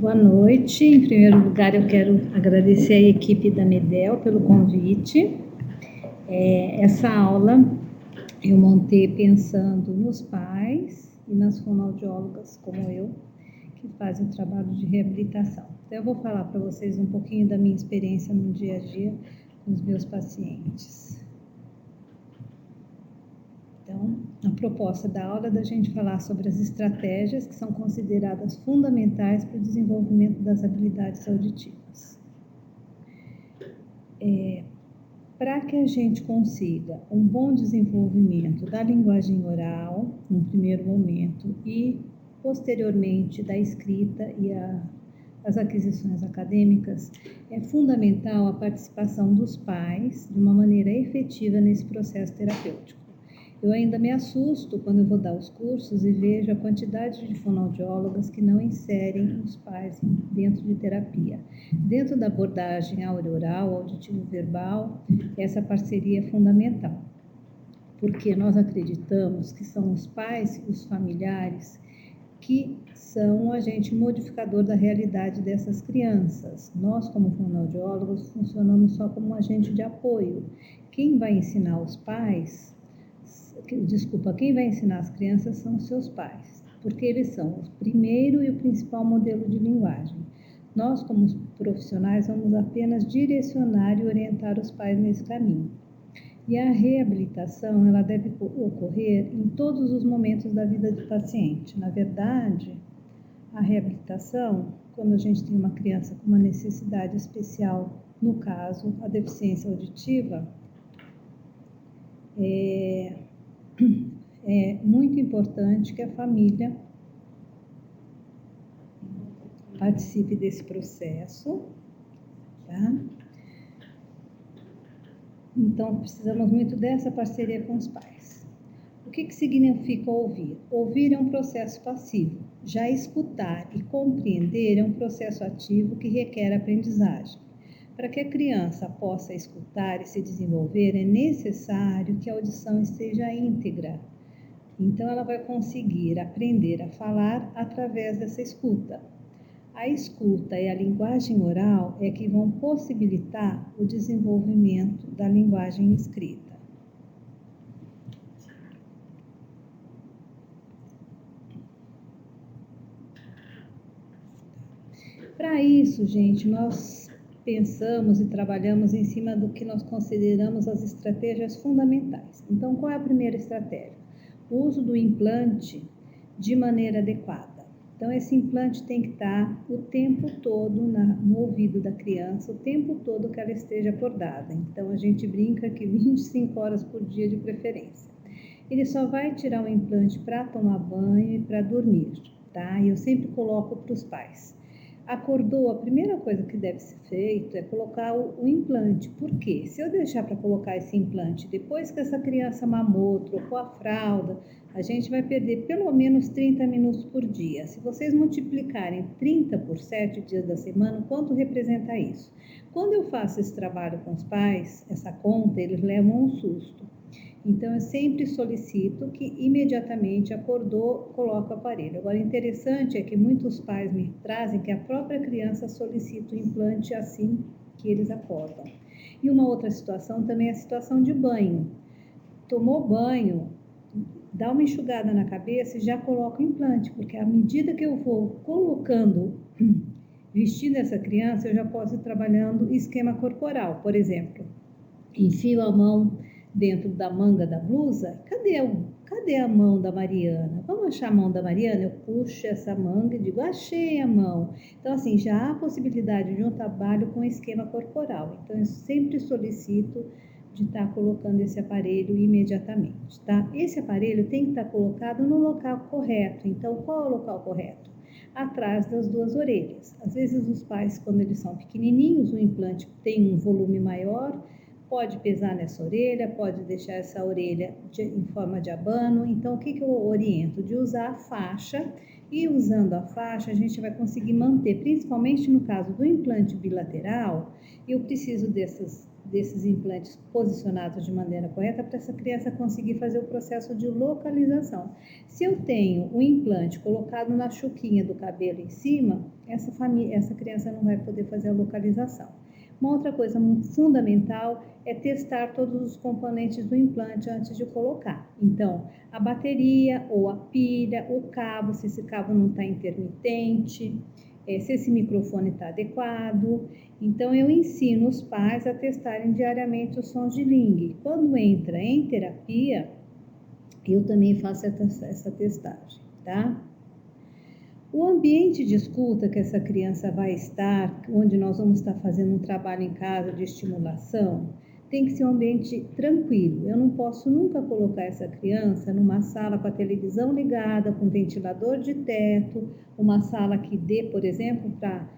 Boa noite. Em primeiro lugar, eu quero agradecer à equipe da Medel pelo convite. Essa aula eu montei pensando nos pais e nas fonoaudiólogas como eu, que fazem o trabalho de reabilitação. Então, eu vou falar para vocês um pouquinho da minha experiência no dia a dia com os meus pacientes. Então, a proposta da aula é da gente falar sobre as estratégias que são consideradas fundamentais para o desenvolvimento das habilidades auditivas. Para que a gente consiga um bom desenvolvimento da linguagem oral, no primeiro momento, e posteriormente da escrita e as aquisições acadêmicas, é fundamental a participação dos pais de uma maneira efetiva nesse processo terapêutico. Eu ainda me assusto quando eu vou dar os cursos e vejo a quantidade de fonoaudiólogas que não inserem os pais dentro de terapia. Dentro da abordagem áureo-oral, auditivo-verbal, essa parceria é fundamental, porque nós acreditamos que são os pais e os familiares que são o agente modificador da realidade dessas crianças. Nós, como fonoaudiólogos, funcionamos só como um agente de apoio. Quem vai ensinar os pais... quem vai ensinar as crianças são os seus pais, porque eles são o primeiro e o principal modelo de linguagem. Nós, como profissionais, vamos apenas direcionar e orientar os pais nesse caminho. E a reabilitação, ela deve ocorrer em todos os momentos da vida do paciente. Na verdade, a reabilitação, quando a gente tem uma criança com uma necessidade especial, no caso, a deficiência auditiva, é muito importante que a família participe desse processo, tá? Então, precisamos muito dessa parceria com os pais. O que significa ouvir? Ouvir é um processo passivo. Já escutar e compreender é um processo ativo que requer aprendizagem. Para que a criança possa escutar e se desenvolver, é necessário que a audição esteja íntegra. Então, ela vai conseguir aprender a falar através dessa escuta. A escuta e a linguagem oral é que vão possibilitar o desenvolvimento da linguagem escrita. Para isso, gente, nós pensamos e trabalhamos em cima do que nós consideramos as estratégias fundamentais. Então, qual é a primeira estratégia? O uso do implante de maneira adequada. Então, esse implante tem que estar o tempo todo no ouvido da criança, o tempo todo que ela esteja acordada. Então, a gente brinca que 25 horas por dia de preferência. Ele só vai tirar o implante para tomar banho e para dormir, tá? E eu sempre coloco para os pais. Acordou, a primeira coisa que deve ser feito é colocar o implante. Por quê? Se eu deixar para colocar esse implante depois que essa criança mamou, trocou a fralda, a gente vai perder pelo menos 30 minutos por dia. Se vocês multiplicarem 30 por 7 dias da semana, quanto representa isso? Quando eu faço esse trabalho com os pais, essa conta, eles levam um susto. Então, eu sempre solicito que imediatamente acordou, coloque o aparelho. Agora, interessante é que muitos pais me trazem que a própria criança solicita o implante assim que eles acordam. E uma outra situação também é a situação de banho. Tomou banho, dá uma enxugada na cabeça e já coloca o implante, porque à medida que eu vou colocando, vestindo essa criança, eu já posso ir trabalhando esquema corporal. Por exemplo, enfio a mão dentro da manga da blusa. Cadê a mão da Mariana? Vamos achar a mão da Mariana? Eu puxo essa manga e digo, achei a mão. Então, assim, já há a possibilidade de um trabalho com esquema corporal. Então, eu sempre solicito de estar colocando esse aparelho imediatamente, tá? Esse aparelho tem que estar colocado no local correto. Então, qual é o local correto? Atrás das duas orelhas. Às vezes, os pais, quando eles são pequenininhos, o implante tem um volume maior, pode pesar nessa orelha, pode deixar essa orelha em forma de abano. Então, o que eu oriento? De usar a faixa, e usando a faixa a gente vai conseguir manter, principalmente no caso do implante bilateral, eu preciso desses implantes posicionados de maneira correta para essa criança conseguir fazer o processo de localização. Se eu tenho um implante colocado na chuquinha do cabelo em cima, essa criança não vai poder fazer a localização. Uma outra coisa fundamental é testar todos os componentes do implante antes de colocar. Então, a bateria ou a pilha, o cabo, se esse cabo não está intermitente, se esse microfone está adequado. Então, eu ensino os pais a testarem diariamente os sons de Ling. Quando entra em terapia, eu também faço essa testagem, tá? O ambiente de escuta que essa criança vai estar, onde nós vamos estar fazendo um trabalho em casa de estimulação, tem que ser um ambiente tranquilo. Eu não posso nunca colocar essa criança numa sala com a televisão ligada, com ventilador de teto, uma sala que dê, por exemplo, para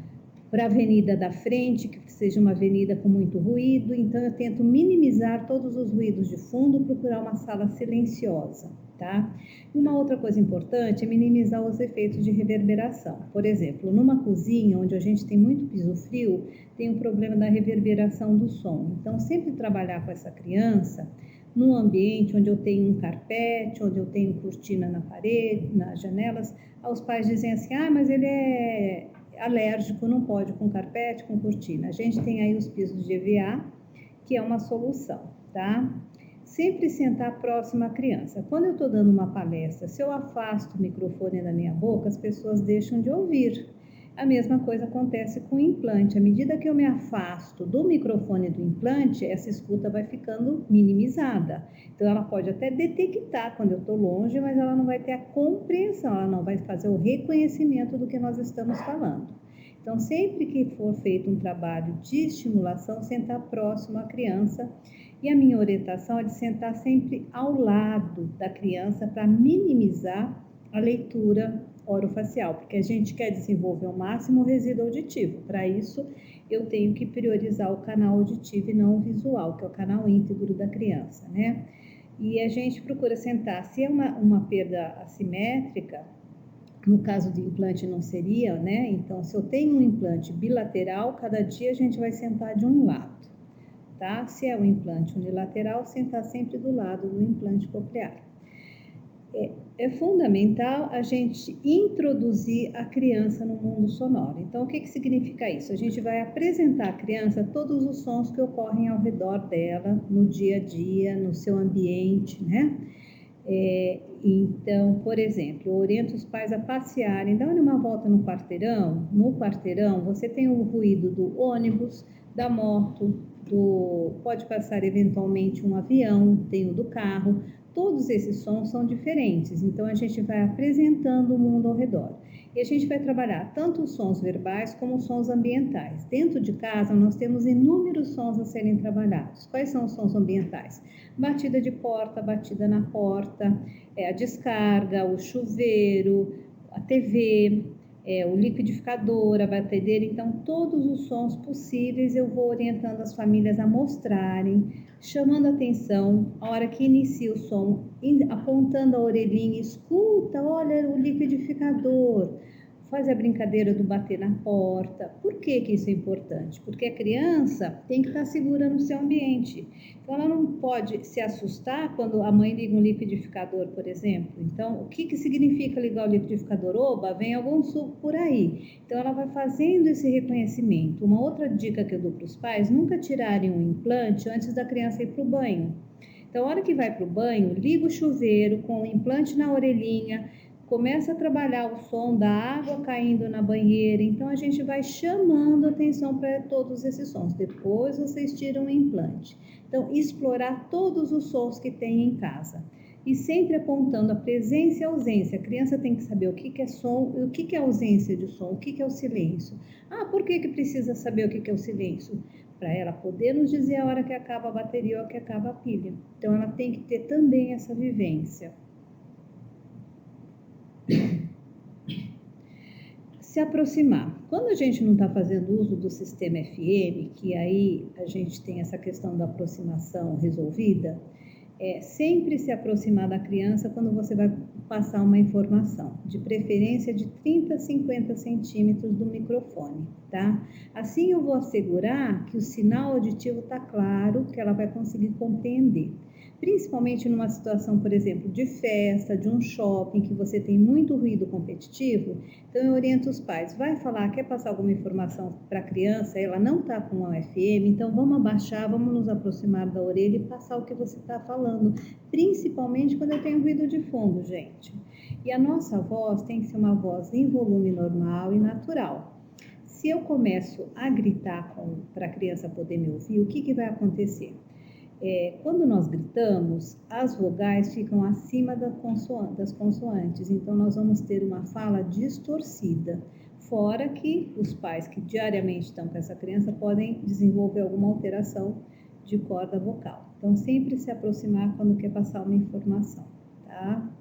a avenida da frente, que seja uma avenida com muito ruído. Então, eu tento minimizar todos os ruídos de fundo, procurar uma sala silenciosa, tá? E uma outra coisa importante é minimizar os efeitos de reverberação. Por exemplo, numa cozinha onde a gente tem muito piso frio, tem o problema da reverberação do som. Então, sempre trabalhar com essa criança num ambiente onde eu tenho um carpete, onde eu tenho cortina na parede, nas janelas. Os pais dizem assim, mas ele é alérgico, não pode com carpete, com cortina. A gente tem aí os pisos de EVA, que é uma solução, tá? Sempre sentar próximo à criança. Quando eu estou dando uma palestra, se eu afasto o microfone da minha boca, as pessoas deixam de ouvir. A mesma coisa acontece com o implante. À medida que eu me afasto do microfone do implante, essa escuta vai ficando minimizada. Então, ela pode até detectar quando eu estou longe, mas ela não vai ter a compreensão, ela não vai fazer o reconhecimento do que nós estamos falando. Então, sempre que for feito um trabalho de estimulação, sentar próximo à criança. E a minha orientação é de sentar sempre ao lado da criança para minimizar a leitura orofacial, porque a gente quer desenvolver ao máximo o resíduo auditivo. Para isso, eu tenho que priorizar o canal auditivo e não o visual, que é o canal íntegro da criança, né? E a gente procura sentar, se é uma perda assimétrica, no caso de implante não seria, né? Então, se eu tenho um implante bilateral, cada dia a gente vai sentar de um lado, tá? Se é um implante unilateral, sentar sempre do lado do implante coclear. É fundamental a gente introduzir a criança no mundo sonoro. Então, o que significa isso? A gente vai apresentar à criança todos os sons que ocorrem ao redor dela, no dia a dia, no seu ambiente, né? Então, por exemplo, eu oriento os pais a passearem, dão uma volta no quarteirão. No quarteirão, você tem o ruído do ônibus, da moto, pode passar eventualmente um avião, tem o do carro. Todos esses sons são diferentes, então a gente vai apresentando o mundo ao redor. E a gente vai trabalhar tanto os sons verbais como os sons ambientais. Dentro de casa, nós temos inúmeros sons a serem trabalhados. Quais são os sons ambientais? Batida de porta, batida na porta, a descarga, o chuveiro, a TV, o liquidificador, a batedeira. Então, todos os sons possíveis eu vou orientando as famílias a mostrarem, chamando a atenção, a hora que inicia o som, apontando a orelhinha, escuta, olha o liquidificador, faz a brincadeira do bater na porta. Por que isso é importante? Porque a criança tem que estar segura no seu ambiente. Então, ela não pode se assustar quando a mãe liga um liquidificador, por exemplo. Então, o que significa ligar o liquidificador? Oba, vem algum suco por aí. Então, ela vai fazendo esse reconhecimento. Uma outra dica que eu dou para os pais, nunca tirarem um implante antes da criança ir para o banho. Então, a hora que vai para o banho, liga o chuveiro com o implante na orelhinha, começa a trabalhar o som da água caindo na banheira. Então, a gente vai chamando atenção para todos esses sons. Depois, vocês tiram o implante. Então, explorar todos os sons que tem em casa. E sempre apontando a presença e a ausência. A criança tem que saber o que é som, o que é ausência de som, o que é o silêncio. Por que precisa saber o que é o silêncio? Para ela poder nos dizer a hora que acaba a bateria ou que acaba a pilha. Então, ela tem que ter também essa vivência. Se aproximar. Quando a gente não está fazendo uso do sistema FM, que aí a gente tem essa questão da aproximação resolvida, Sempre se aproximar da criança quando você vai passar uma informação, de preferência de 30 a 50 centímetros do microfone, tá? Assim eu vou assegurar que o sinal auditivo está claro, que ela vai conseguir compreender. Principalmente numa situação, por exemplo, de festa, de um shopping, que você tem muito ruído competitivo, então eu oriento os pais, vai falar, quer passar alguma informação para a criança, ela não está com a FM, então vamos abaixar, vamos nos aproximar da orelha e passar o que você está falando, principalmente quando eu tenho ruído de fundo, gente. E a nossa voz tem que ser uma voz em volume normal e natural. Se eu começo a gritar para a criança poder me ouvir, o que vai acontecer? Quando nós gritamos, as vogais ficam acima das consoantes, então nós vamos ter uma fala distorcida. Fora que os pais que diariamente estão com essa criança podem desenvolver alguma alteração de corda vocal. Então, sempre se aproximar quando quer passar uma informação, tá?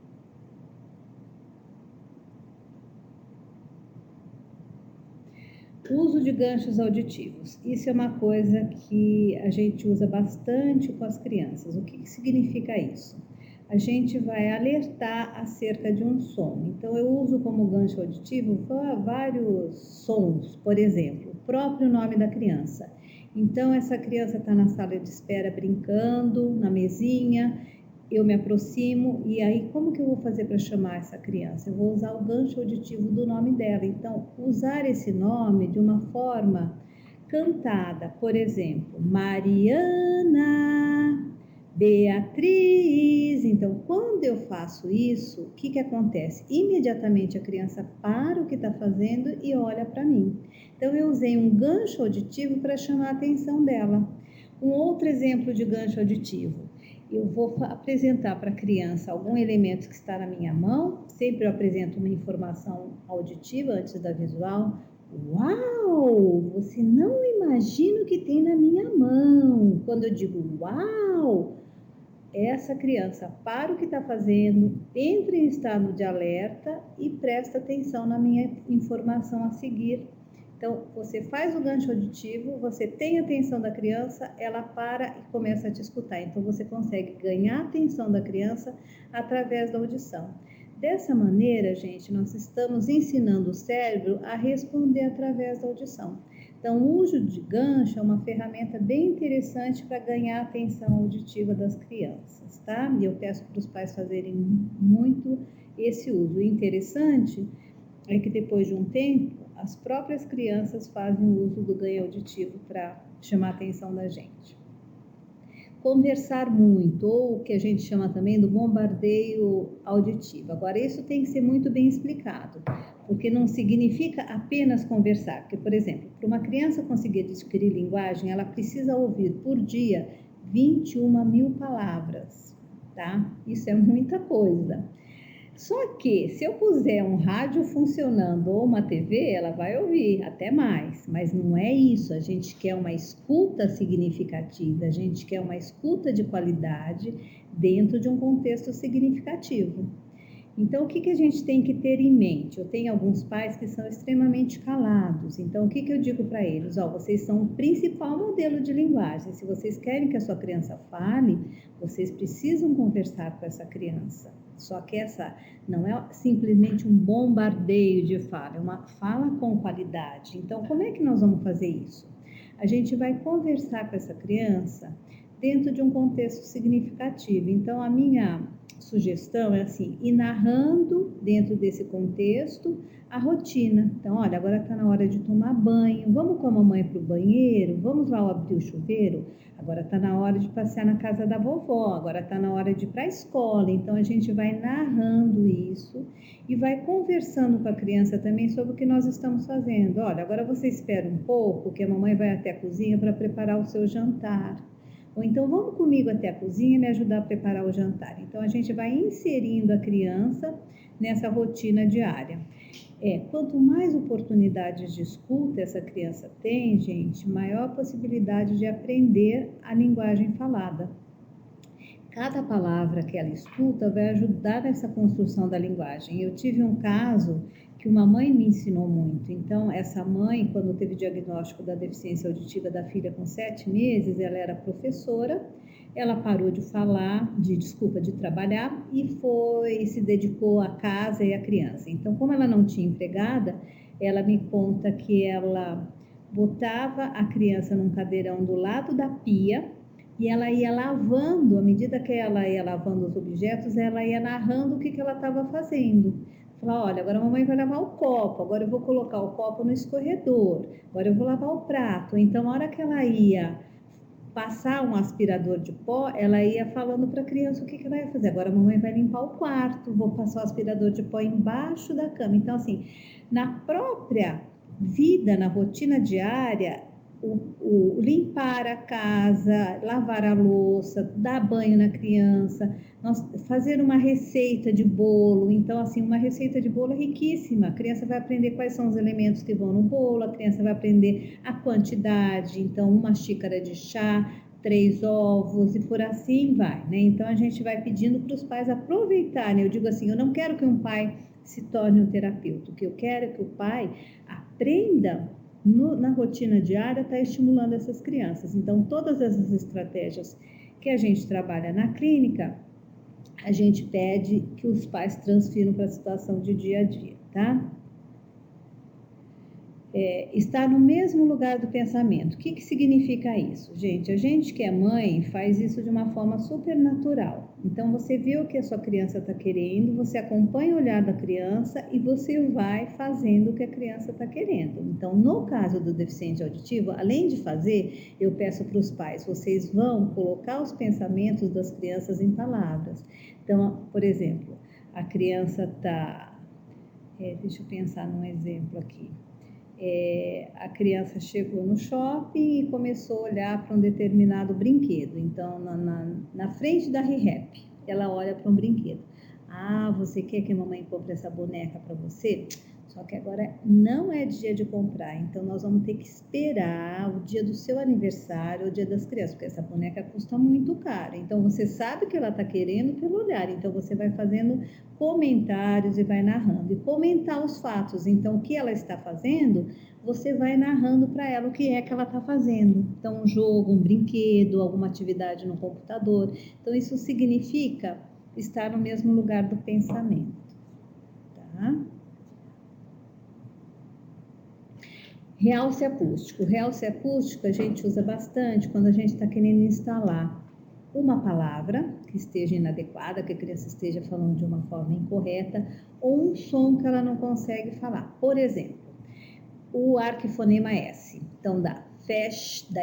Uso de ganchos auditivos. Isso é uma coisa que a gente usa bastante com as crianças. O que significa isso? A gente vai alertar acerca de um som. Então, eu uso como gancho auditivo vários sons, por exemplo, o próprio nome da criança. Então, essa criança está na sala de espera brincando, na mesinha, eu me aproximo e aí como que eu vou fazer para chamar essa criança? Eu vou usar o gancho auditivo do nome dela. Então, usar esse nome de uma forma cantada, por exemplo, Mariana, Beatriz. Então, quando eu faço isso, o que acontece? Imediatamente a criança para o que está fazendo e olha para mim. Então, eu usei um gancho auditivo para chamar a atenção dela. Um outro exemplo de gancho auditivo. Eu vou apresentar para a criança algum elemento que está na minha mão. Sempre eu apresento uma informação auditiva antes da visual. Uau! Você não imagina o que tem na minha mão. Quando eu digo uau, essa criança para o que está fazendo, entra em estado de alerta e presta atenção na minha informação a seguir. Então, você faz o gancho auditivo, você tem a atenção da criança, ela para e começa a te escutar. Então, você consegue ganhar a atenção da criança através da audição. Dessa maneira, gente, nós estamos ensinando o cérebro a responder através da audição. Então, o uso de gancho é uma ferramenta bem interessante para ganhar a atenção auditiva das crianças, tá? E eu peço para os pais fazerem muito esse uso. O interessante é que depois de um tempo, as próprias crianças fazem o uso do ganho auditivo para chamar a atenção da gente. Conversar muito, ou o que a gente chama também do bombardeio auditivo. Agora, isso tem que ser muito bem explicado, porque não significa apenas conversar. Porque, por exemplo, para uma criança conseguir adquirir linguagem, ela precisa ouvir por dia 21 mil palavras, tá? Isso é muita coisa. Só que se eu puser um rádio funcionando ou uma TV, ela vai ouvir até mais, mas não é isso. A gente quer uma escuta significativa, a gente quer uma escuta de qualidade dentro de um contexto significativo. Então, o que a gente tem que ter em mente? Eu tenho alguns pais que são extremamente calados. Então, o que eu digo para eles? Vocês são o principal modelo de linguagem. Se vocês querem que a sua criança fale, vocês precisam conversar com essa criança. Só que essa não é simplesmente um bombardeio de fala, é uma fala com qualidade. Então, como é que nós vamos fazer isso? A gente vai conversar com essa criança dentro de um contexto significativo. Então, a minha sugestão é assim, ir narrando dentro desse contexto a rotina. Então, olha, agora está na hora de tomar banho, vamos com a mamãe para o banheiro, vamos lá abrir o chuveiro, agora está na hora de passear na casa da vovó, agora está na hora de ir para a escola. Então, a gente vai narrando isso e vai conversando com a criança também sobre o que nós estamos fazendo. Olha, agora você espera um pouco, que a mamãe vai até a cozinha para preparar o seu jantar. Ou então, vamos comigo até a cozinha e me ajudar a preparar o jantar. Então, a gente vai inserindo a criança nessa rotina diária. Quanto mais oportunidades de escuta essa criança tem, gente, maior possibilidade de aprender a linguagem falada. Cada palavra que ela escuta vai ajudar nessa construção da linguagem. Eu tive um caso que uma mãe me ensinou muito. Então, essa mãe, quando teve o diagnóstico da deficiência auditiva da filha com 7 meses, ela era professora, ela parou de falar, de trabalhar e se dedicou à casa e à criança. Então, como ela não tinha empregada, ela me conta que ela botava a criança num cadeirão do lado da pia e ela ia lavando, à medida que ela ia lavando os objetos, ela ia narrando o que ela estava fazendo. Falar, olha, agora a mamãe vai lavar o copo, agora eu vou colocar o copo no escorredor, agora eu vou lavar o prato. Então, a hora que ela ia passar um aspirador de pó, ela ia falando para a criança o que ela ia fazer. Agora a mamãe vai limpar o quarto, vou passar o aspirador de pó embaixo da cama. Então, assim, na própria vida, na rotina diária, o limpar a casa, lavar a louça, dar banho na criança, fazer uma receita de bolo. Então, assim, uma receita de bolo é riquíssima. A criança vai aprender quais são os elementos que vão no bolo, a criança vai aprender a quantidade. Então, uma xícara de chá, 3 ovos e por assim vai, né? Então, a gente vai pedindo para os pais aproveitarem. Eu digo assim, eu não quero que um pai se torne um terapeuta. O que eu quero é que o pai aprenda na rotina diária, está estimulando essas crianças. Então, todas essas estratégias que a gente trabalha na clínica, a gente pede que os pais transfiram para a situação de dia a dia, tá? Estar no mesmo lugar do pensamento. O que significa isso? Gente, a gente que é mãe faz isso de uma forma super natural. Então, você vê o que a sua criança está querendo, você acompanha o olhar da criança e você vai fazendo o que a criança está querendo. Então, no caso do deficiente auditivo, além de fazer, eu peço para os pais, vocês vão colocar os pensamentos das crianças em palavras. Então, por exemplo, a criança está... deixa eu pensar num exemplo aqui. A criança chegou no shopping e começou a olhar para um determinado brinquedo. Então, na frente da ReHap, ela olha para um brinquedo. Ah, você quer que a mamãe compre essa boneca para você? Só que agora não é dia de comprar, então nós vamos ter que esperar o dia do seu aniversário, o dia das crianças, porque essa boneca custa muito caro. Então você sabe que ela está querendo pelo olhar, então você vai fazendo comentários e vai narrando. E comentar os fatos, então o que ela está fazendo, você vai narrando para ela o que é que ela está fazendo. Então um jogo, um brinquedo, alguma atividade no computador. Então isso significa estar no mesmo lugar do pensamento, tá? Realce acústico. Realce acústico a gente usa bastante quando a gente está querendo instalar uma palavra que esteja inadequada, que a criança esteja falando de uma forma incorreta, ou um som que ela não consegue falar. Por exemplo, o arquifonema S. Então, da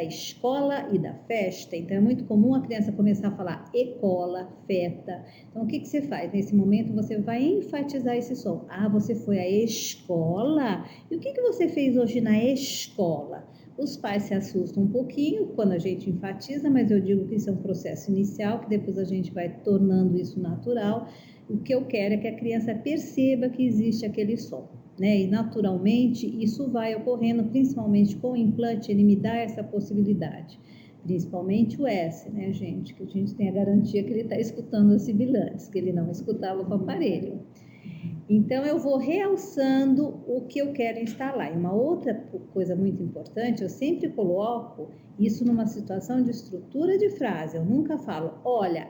escola e da festa. Então, é muito comum a criança começar a falar ecola, feta. Então, o que você faz? Nesse momento, você vai enfatizar esse som. Ah, você foi à escola? E o que você fez hoje na escola? Os pais se assustam um pouquinho quando a gente enfatiza, mas eu digo que isso é um processo inicial, que depois a gente vai tornando isso natural. O que eu quero é que a criança perceba que existe aquele som, né? E naturalmente isso vai ocorrendo, principalmente com o implante, ele me dá essa possibilidade. Principalmente o S, né, gente? Que a gente tem a garantia que ele está escutando as sibilantes, que ele não escutava com o aparelho. Então, eu vou realçando o que eu quero instalar. E uma outra coisa muito importante, eu sempre coloco isso numa situação de estrutura de frase. Eu nunca falo, olha,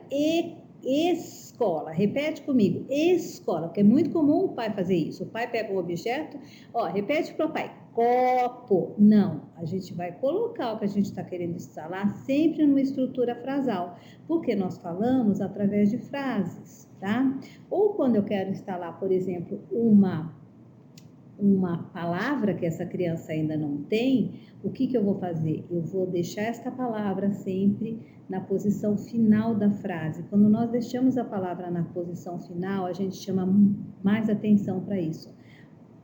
escola. Repete comigo, escola, porque é muito comum o pai fazer isso. O pai pega um objeto, repete para o pai, copo. Não, a gente vai colocar o que a gente está querendo instalar sempre numa estrutura frasal, porque nós falamos através de frases, tá? Ou quando eu quero instalar, por exemplo, uma palavra que essa criança ainda não tem, o que eu vou fazer? Eu vou deixar esta palavra sempre na posição final da frase. Quando nós deixamos a palavra na posição final, a gente chama mais atenção para isso.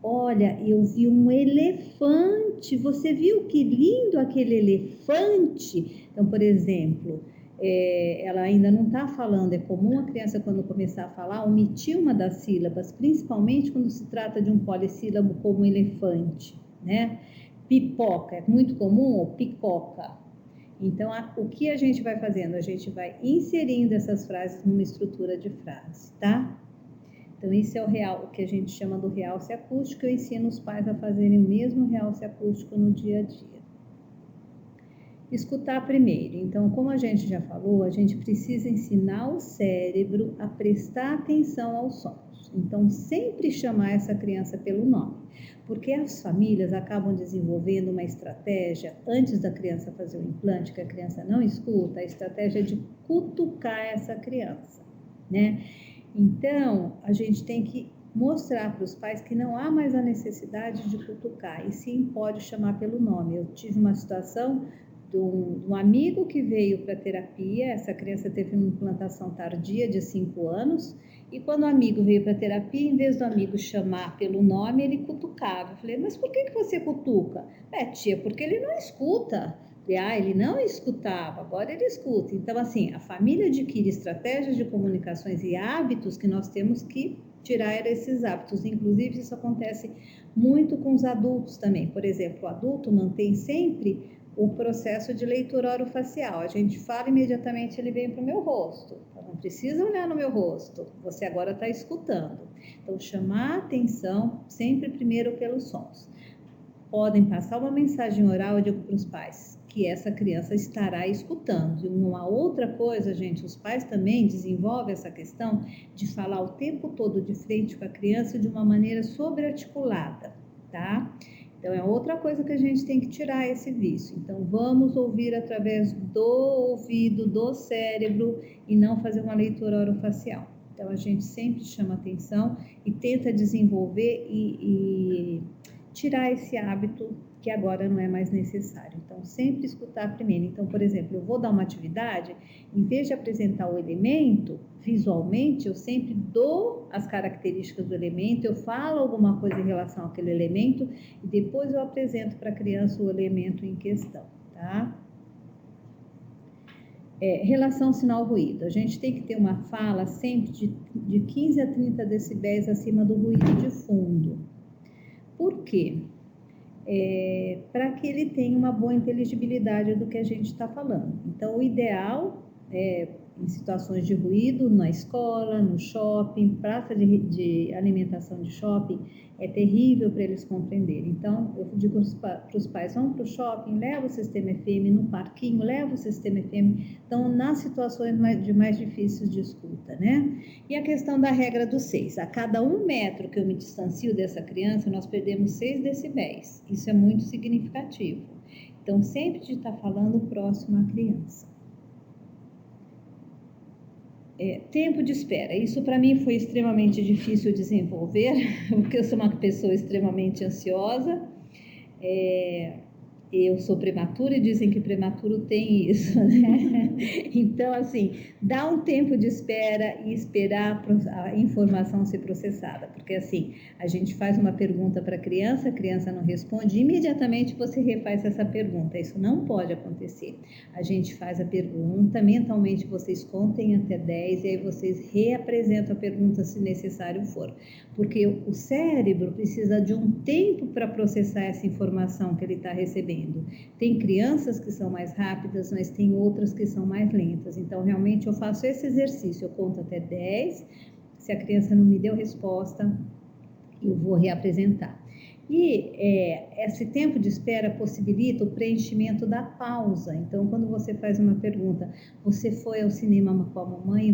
Olha, eu vi um elefante. Você viu que lindo aquele elefante? Então, por exemplo, ela ainda não está falando. É comum a criança, quando começar a falar, omitir uma das sílabas, principalmente quando se trata de um polissílabo como elefante, né? Pipoca, é muito comum, picoca. Então, o que a gente vai fazendo? A gente vai inserindo essas frases numa estrutura de frase, tá? Então, isso é o que a gente chama do realce acústico. Eu ensino os pais a fazerem o mesmo realce acústico no dia a dia. Escutar primeiro. Então, como a gente já falou, a gente precisa ensinar o cérebro a prestar atenção aos sons. Então, sempre chamar essa criança pelo nome. Porque as famílias acabam desenvolvendo uma estratégia, antes da criança fazer o implante, que a criança não escuta, a estratégia de cutucar essa criança, né? Então, a gente tem que mostrar para os pais que não há mais a necessidade de cutucar, e sim pode chamar pelo nome. Eu tive uma situação de um amigo que veio para terapia, essa criança teve uma implantação tardia de 5 anos, e quando o amigo veio para terapia, em vez do amigo chamar pelo nome, ele cutucava. Eu falei, mas por que você cutuca? Tia, porque ele não escuta. Ele não escutava, agora ele escuta. Então, assim, a família adquire estratégias de comunicações e hábitos que nós temos que tirar esses hábitos. Inclusive, isso acontece muito com os adultos também. Por exemplo, o adulto mantém sempre o processo de leitura orofacial. A gente fala imediatamente, ele vem para o meu rosto. Então, não precisa olhar no meu rosto, você agora está escutando. Então, chamar a atenção sempre primeiro pelos sons. Podem passar uma mensagem oral, eu digo para os pais, que essa criança estará escutando. E uma outra coisa, gente, os pais também desenvolvem essa questão de falar o tempo todo de frente com a criança de uma maneira sobrearticulada, tá? Então, é outra coisa que a gente tem que tirar esse vício. Então, vamos ouvir através do ouvido, do cérebro e não fazer uma leitura orofacial. Então, a gente sempre chama atenção e tenta desenvolver e tirar esse hábito que agora não é mais necessário. Então, sempre escutar primeiro. Então, por exemplo, eu vou dar uma atividade, em vez de apresentar o elemento visualmente, eu sempre dou as características do elemento, eu falo alguma coisa em relação àquele elemento e depois eu apresento para a criança o elemento em questão, tá? Relação sinal-ruído. A gente tem que ter uma fala sempre de 15 a 30 decibéis acima do ruído de fundo. Por quê? Para que ele tenha uma boa inteligibilidade do que a gente está falando. Então, o ideal é, em situações de ruído, na escola, no shopping, praça de alimentação de shopping, é terrível para eles compreenderem. Então, eu digo para os pais, vão para o shopping, leva o sistema FM, no parquinho, leva o sistema FM. Então, nas situações mais difíceis de escuta, né? E a questão da regra dos 6. A cada 1 metro que eu me distancio dessa criança, nós perdemos 6 decibéis. Isso é muito significativo. Então, sempre de estar falando próximo à criança. Tempo de espera. Isso para mim foi extremamente difícil desenvolver, porque eu sou uma pessoa extremamente ansiosa. Eu sou prematura e dizem que prematuro tem isso, né? Então, assim, dá um tempo de espera e esperar a informação ser processada, porque assim, a gente faz uma pergunta para a criança não responde, imediatamente você refaz essa pergunta. Isso não pode acontecer. A gente faz a pergunta, mentalmente vocês contem até 10 e aí vocês reapresentam a pergunta se necessário for, porque o cérebro precisa de um tempo para processar essa informação que ele está recebendo. Tem crianças que são mais rápidas, mas tem outras que são mais lentas. Então, realmente, eu faço esse exercício. Eu conto até 10. Se a criança não me deu resposta, eu vou reapresentar. E esse tempo de espera possibilita o preenchimento da pausa. Então, quando você faz uma pergunta, você foi ao cinema com a mamãe?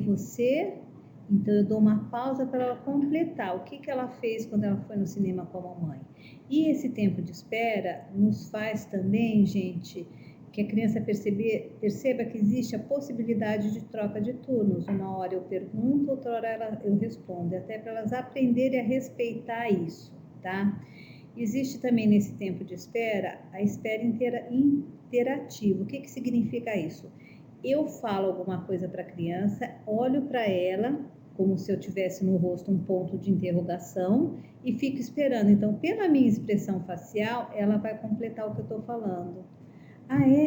Então, eu dou uma pausa para ela completar o que ela fez quando ela foi no cinema com a mamãe. E esse tempo de espera nos faz também, gente, que a criança perceba que existe a possibilidade de troca de turnos. Uma hora eu pergunto, outra hora eu respondo, até para elas aprenderem a respeitar isso, tá? Existe também nesse tempo de espera a espera interativa. O que significa isso? Eu falo alguma coisa para a criança, olho para ela, como se eu tivesse no rosto um ponto de interrogação e fico esperando. Então, pela minha expressão facial, ela vai completar o que eu estou falando.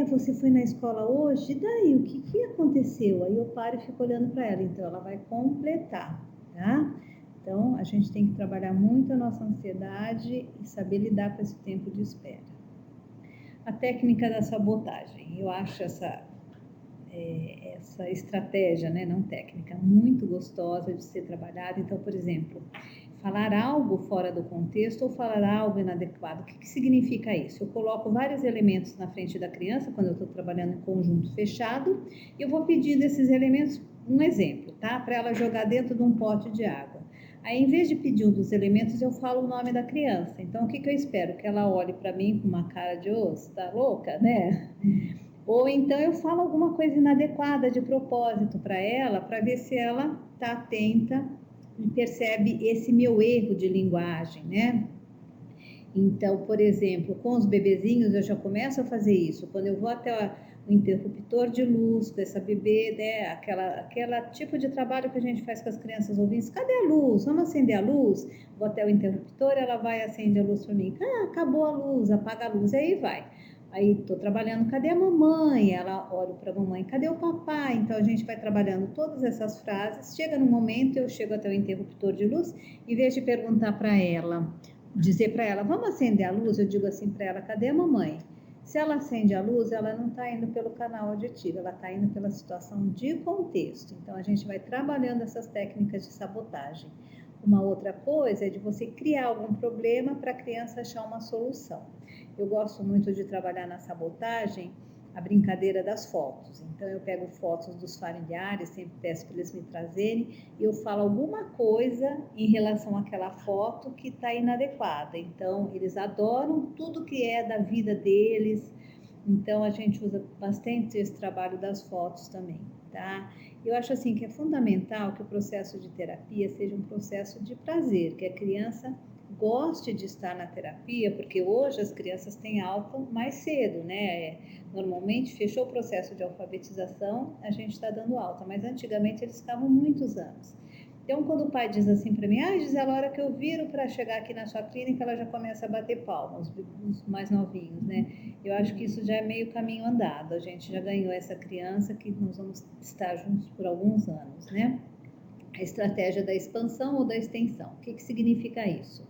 Você foi na escola hoje? E daí, o que aconteceu? Aí eu paro e fico olhando para ela. Então, ela vai completar, tá? Então, a gente tem que trabalhar muito a nossa ansiedade e saber lidar com esse tempo de espera. A técnica da sabotagem. Eu acho essa essa estratégia, né, não técnica, muito gostosa de ser trabalhada. Então, por exemplo, falar algo fora do contexto ou falar algo inadequado. O que significa isso? Eu coloco vários elementos na frente da criança quando eu estou trabalhando em conjunto fechado e eu vou pedir desses elementos um exemplo, tá? Para ela jogar dentro de um pote de água. Aí, em vez de pedir um dos elementos, eu falo o nome da criança. Então, o que eu espero? Que ela olhe para mim com uma cara de osso, tá louca, né? Ou então eu falo alguma coisa inadequada de propósito para ela, para ver se ela está atenta e percebe esse meu erro de linguagem, né? Então, por exemplo, com os bebezinhos eu já começo a fazer isso. Quando eu vou até o interruptor de luz com essa bebê, né? Aquela tipo de trabalho que a gente faz com as crianças ouvintes. Cadê a luz? Vamos acender a luz? Vou até o interruptor, ela vai acender a luz para mim. Ah, acabou a luz, apaga a luz, aí vai. Aí estou trabalhando, cadê a mamãe? Ela olha para a mamãe, cadê o papai? Então a gente vai trabalhando todas essas frases. Chega no momento, eu chego até o interruptor de luz, em vez de perguntar para ela, dizer para ela, vamos acender a luz? Eu digo assim para ela, cadê a mamãe? Se ela acende a luz, ela não está indo pelo canal auditivo, ela está indo pela situação de contexto. Então a gente vai trabalhando essas técnicas de sabotagem. Uma outra coisa é de você criar algum problema para a criança achar uma solução. Eu gosto muito de trabalhar na sabotagem a brincadeira das fotos. Então eu pego fotos dos familiares, sempre peço para eles me trazerem e eu falo alguma coisa em relação àquela foto que está inadequada. Então eles adoram tudo que é da vida deles. Então a gente usa bastante esse trabalho das fotos também, tá? Eu acho assim que é fundamental que o processo de terapia seja um processo de prazer, que a criança goste de estar na terapia, porque hoje as crianças têm alta mais cedo, né? Normalmente fechou o processo de alfabetização, a gente está dando alta, mas antigamente eles ficavam muitos anos. Então, quando o pai diz assim para mim, Gisela, a hora que eu viro para chegar aqui na sua clínica, ela já começa a bater palmas, os mais novinhos, né? Eu acho que isso já é meio caminho andado, a gente já ganhou essa criança que nós vamos estar juntos por alguns anos, né? A estratégia da expansão ou da extensão, o que significa isso?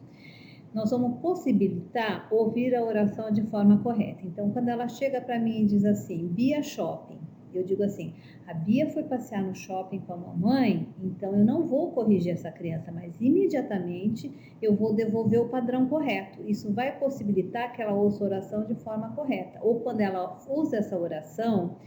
Nós vamos possibilitar ouvir a oração de forma correta. Então, quando ela chega para mim e diz assim, Bia Shopping, eu digo assim, a Bia foi passear no shopping com a mamãe, então eu não vou corrigir essa criança, mas imediatamente eu vou devolver o padrão correto. Isso vai possibilitar que ela ouça a oração de forma correta. Ou quando ela usa essa oração,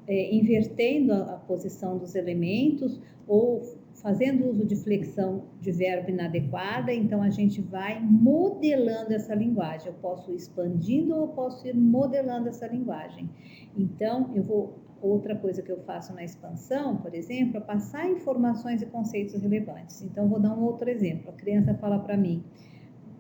invertendo a posição dos elementos ou fazendo uso de flexão de verbo inadequada, então a gente vai modelando essa linguagem. Eu posso ir expandindo ou eu posso ir modelando essa linguagem. Então, outra coisa que eu faço na expansão, por exemplo, é passar informações e conceitos relevantes. Então, vou dar um outro exemplo. A criança fala para mim,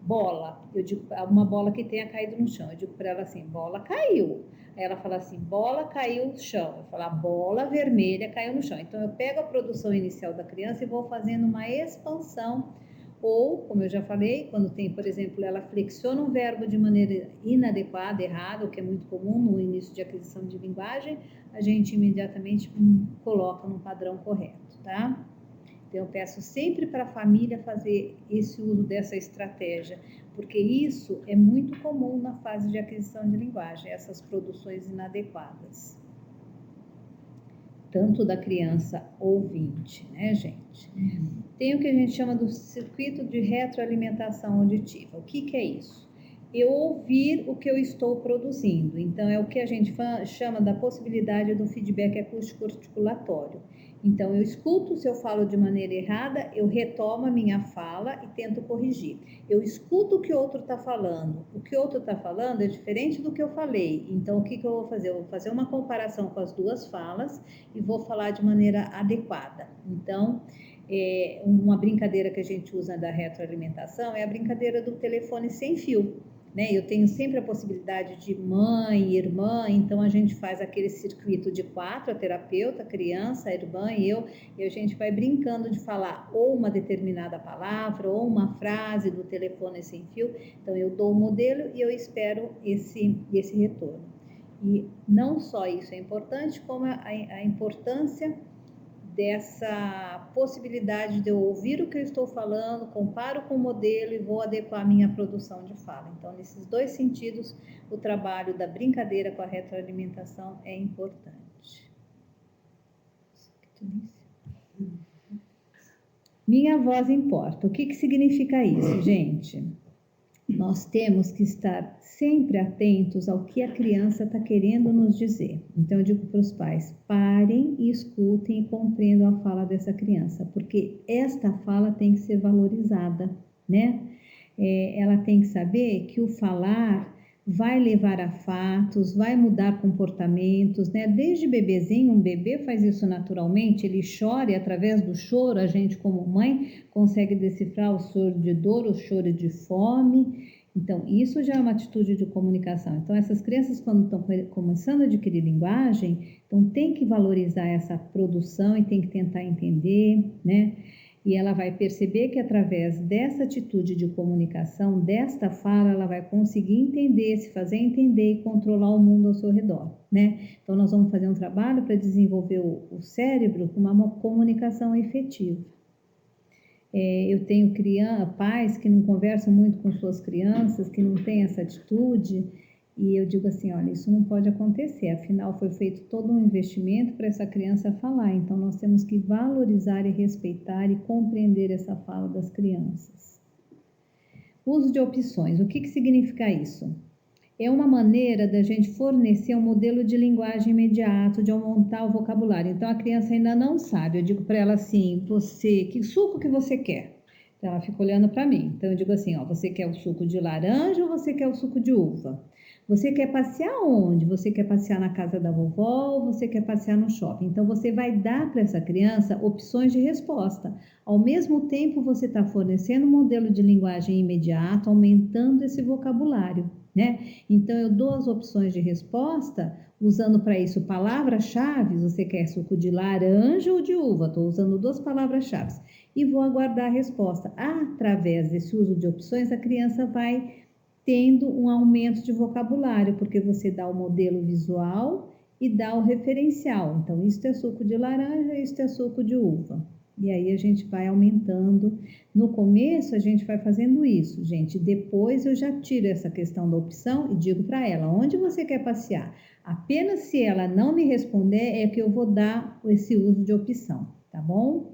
bola, eu digo, uma bola que tenha caído no chão, eu digo para ela assim, bola caiu. Aí ela fala assim, bola caiu no chão. Eu falo, a bola vermelha caiu no chão. Então eu pego a produção inicial da criança e vou fazendo uma expansão. Ou, como eu já falei, quando tem, por exemplo, ela flexiona um verbo de maneira inadequada, errada, o que é muito comum no início de aquisição de linguagem, a gente imediatamente coloca no padrão correto, tá? Então, eu peço sempre para a família fazer esse uso dessa estratégia, porque isso é muito comum na fase de aquisição de linguagem, essas produções inadequadas, tanto da criança ouvinte, né, gente? Tem o que a gente chama do circuito de retroalimentação auditiva. O que é isso? Eu ouvir o que eu estou produzindo. Então, é o que a gente chama da possibilidade do feedback acústico-articulatório. Então, eu escuto, se eu falo de maneira errada, eu retomo a minha fala e tento corrigir. Eu escuto o que o outro está falando. O que o outro está falando é diferente do que eu falei. Então, o que eu vou fazer? Eu vou fazer uma comparação com as duas falas e vou falar de maneira adequada. Então, uma brincadeira que a gente usa da retroalimentação é a brincadeira do telefone sem fio. Né? Eu tenho sempre a possibilidade de mãe, irmã, então a gente faz aquele circuito de 4, a terapeuta, a criança, a irmã e eu, e a gente vai brincando de falar ou uma determinada palavra ou uma frase do telefone sem fio. Então eu dou o modelo e eu espero esse retorno. E não só isso é importante, como a importância dessa possibilidade de eu ouvir o que eu estou falando, comparo com o modelo e vou adequar a minha produção de fala. Então, nesses dois sentidos, o trabalho da brincadeira com a retroalimentação é importante. Minha voz importa. O que significa isso, gente? Nós temos que estar sempre atentos ao que a criança está querendo nos dizer. Então, eu digo para os pais, parem e escutem e compreendam a fala dessa criança, porque esta fala tem que ser valorizada, né? Ela tem que saber que o falar vai levar a fatos, vai mudar comportamentos, né? Desde bebezinho, um bebê faz isso naturalmente, ele chora e através do choro, a gente como mãe consegue decifrar o choro de dor, o choro de fome. Então, isso já é uma atitude de comunicação. Então, essas crianças, quando estão começando a adquirir linguagem, então tem que valorizar essa produção e tem que tentar entender, né? E ela vai perceber que através dessa atitude de comunicação, desta fala, ela vai conseguir entender, se fazer entender e controlar o mundo ao seu redor, né? Então, nós vamos fazer um trabalho para desenvolver o cérebro com uma comunicação efetiva. Eu tenho pais que não conversam muito com suas crianças, que não têm essa atitude, e eu digo assim, olha, isso não pode acontecer, afinal foi feito todo um investimento para essa criança falar, então nós temos que valorizar e respeitar e compreender essa fala das crianças. Uso de opções, o que significa isso? É uma maneira da gente fornecer um modelo de linguagem imediato, de aumentar o vocabulário. Então a criança ainda não sabe, eu digo para ela assim, que suco que você quer? Então ela fica olhando para mim, então eu digo assim, ó, você quer o suco de laranja ou você quer o suco de uva? Você quer passear onde? Você quer passear na casa da vovó ou você quer passear no shopping? Então, você vai dar para essa criança opções de resposta. Ao mesmo tempo, você está fornecendo um modelo de linguagem imediato, aumentando esse vocabulário, né? Então, eu dou as opções de resposta, usando para isso palavras-chave. Você quer suco de laranja ou de uva? Estou usando 2 palavras-chave. E vou aguardar a resposta. Através desse uso de opções, a criança vai tendo um aumento de vocabulário, porque você dá o modelo visual e dá o referencial. Então, isto é suco de laranja, isto é suco de uva. E aí a gente vai aumentando. No começo a gente vai fazendo isso, gente. Depois eu já tiro essa questão da opção e digo para ela, onde você quer passear? Apenas se ela não me responder é que eu vou dar esse uso de opção, tá bom?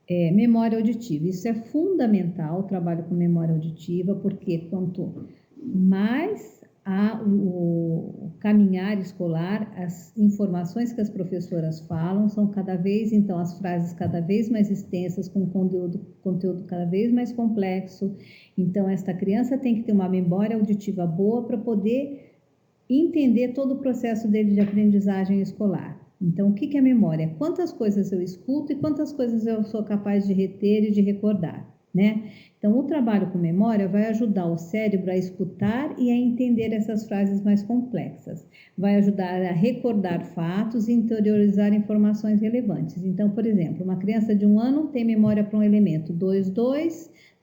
Memória auditiva, isso é fundamental, o trabalho com memória auditiva, porque quanto mais o caminhar escolar, as informações que as professoras falam são cada vez, então, as frases cada vez mais extensas, com conteúdo cada vez mais complexo. Então, esta criança tem que ter uma memória auditiva boa para poder entender todo o processo dele de aprendizagem escolar. Então, o que é memória? Quantas coisas eu escuto e quantas coisas eu sou capaz de reter e de recordar, né? Então, o trabalho com memória vai ajudar o cérebro a escutar e a entender essas frases mais complexas. Vai ajudar a recordar fatos e interiorizar informações relevantes. Então, por exemplo, uma criança de 1 ano tem memória para um elemento 2,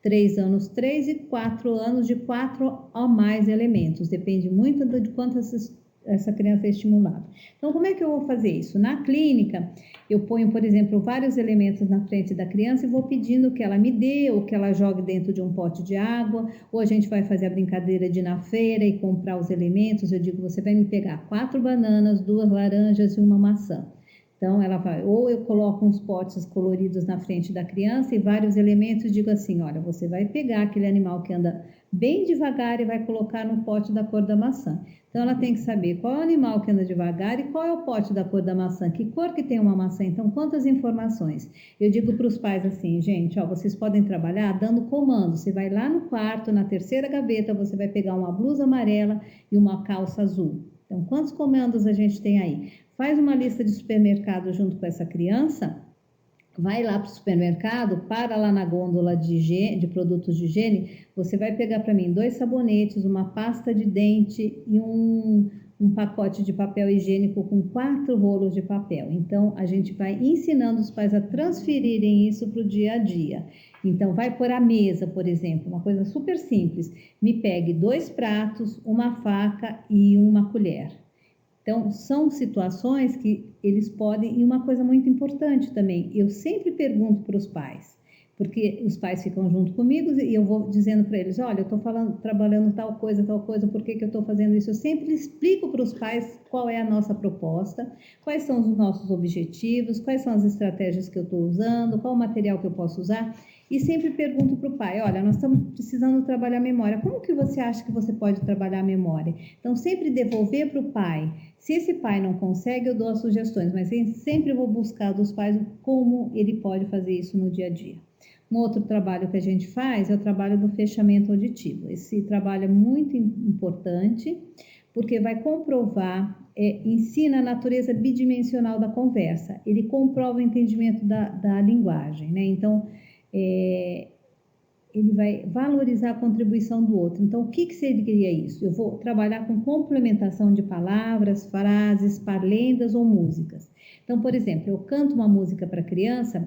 3 anos 3 e 4 anos de 4 ou mais elementos. Depende muito de quanto essa criança é estimulada. Então, como é que eu vou fazer isso? Na clínica, eu ponho, por exemplo, vários elementos na frente da criança e vou pedindo que ela me dê ou que ela jogue dentro de um pote de água, ou a gente vai fazer a brincadeira de ir na feira e comprar os elementos. Eu digo, você vai me pegar 4 bananas, 2 laranjas e 1 maçã. Então, ela vai, ou eu coloco uns potes coloridos na frente da criança e vários elementos e digo assim, olha, você vai pegar aquele animal que anda bem devagar e vai colocar no pote da cor da maçã. Então, ela tem que saber qual é o animal que anda devagar e qual é o pote da cor da maçã, que cor que tem uma maçã, então quantas informações. Eu digo para os pais assim, gente, ó, vocês podem trabalhar dando comando, você vai lá no quarto, na terceira gaveta, você vai pegar uma blusa amarela e uma calça azul. Então, quantos comandos a gente tem aí? Faz uma lista de supermercado junto com essa criança, vai lá para o supermercado, para lá na gôndola de produtos de higiene, você vai pegar para mim 2 sabonetes, uma pasta de dente e um pacote de papel higiênico com 4 rolos de papel. Então, a gente vai ensinando os pais a transferirem isso para o dia a dia. Então, vai por a mesa, por exemplo, uma coisa super simples. Me pegue 2 pratos, uma faca e uma colher. Então, são situações que eles podem... E uma coisa muito importante também, eu sempre pergunto para os pais, porque os pais ficam junto comigo e eu vou dizendo para eles, olha, eu estou trabalhando tal coisa, por que eu estou fazendo isso? Eu sempre explico para os pais qual é a nossa proposta, quais são os nossos objetivos, quais são as estratégias que eu estou usando, qual o material que eu posso usar, e sempre pergunto para o pai, olha, nós estamos precisando trabalhar a memória, como que você acha que você pode trabalhar a memória? Então, sempre devolver para o pai. Se esse pai não consegue, eu dou as sugestões, mas eu sempre vou buscar dos pais como ele pode fazer isso no dia a dia. Um outro trabalho que a gente faz é o trabalho do fechamento auditivo. Esse trabalho é muito importante, porque vai comprovar, ensina a natureza bidimensional da conversa. Ele comprova o entendimento da linguagem, né? Então, ele vai valorizar a contribuição do outro. Então, o que seria isso? Eu vou trabalhar com complementação de palavras, frases, parlendas ou músicas. Então, por exemplo, eu canto uma música para a criança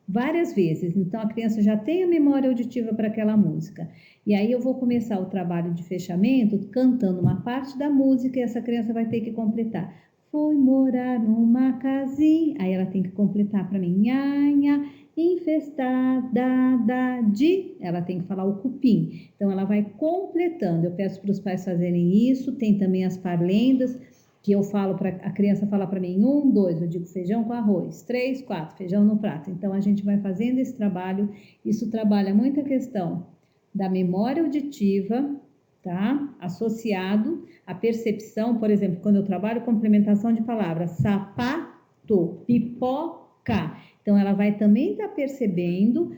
várias vezes, então a criança já tem a memória auditiva para aquela música. E aí eu vou começar o trabalho de fechamento cantando uma parte da música e essa criança vai ter que completar. Fui morar numa casinha, aí ela tem que completar para mim, nhanha, infestada de, ela tem que falar o cupim. Então ela vai completando. Eu peço para os pais fazerem isso, tem também as parlendas, que eu falo para a criança falar para mim, 1, 2, eu digo feijão com arroz, 3, 4, feijão no prato. Então a gente vai fazendo esse trabalho, isso trabalha muito a questão da memória auditiva, tá? Associado à percepção, por exemplo, quando eu trabalho complementação de palavras, sapato, pipoca. Então ela vai também estar percebendo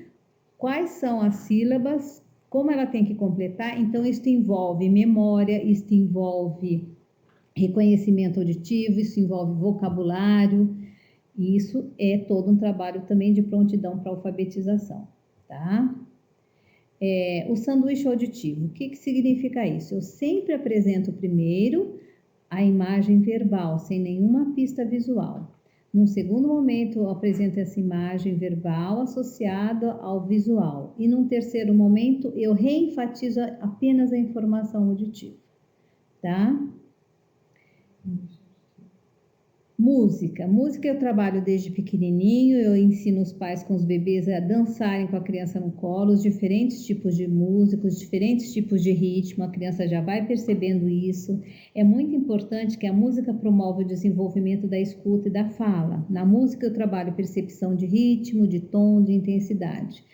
quais são as sílabas, como ela tem que completar. Então isso envolve memória, isso envolve reconhecimento auditivo, isso envolve vocabulário, e isso é todo um trabalho também de prontidão para alfabetização, tá? O sanduíche auditivo, o que significa isso? Eu sempre apresento primeiro a imagem verbal, sem nenhuma pista visual. Num segundo momento, eu apresento essa imagem verbal associada ao visual. E num terceiro momento, eu reenfatizo apenas a informação auditiva, tá? Música eu trabalho desde pequenininho, eu ensino os pais com os bebês a dançarem com a criança no colo, os diferentes tipos de músicos, diferentes tipos de ritmo, a criança já vai percebendo isso. É muito importante que a música promova o desenvolvimento da escuta e da fala. Na música eu trabalho percepção de ritmo, de tom, de intensidade.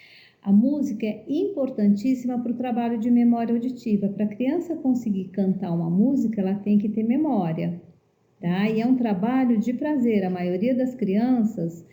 A música é importantíssima para o trabalho de memória auditiva. Para a criança conseguir cantar uma música, ela tem que ter memória. Tá? E é um trabalho de prazer, a maioria das crianças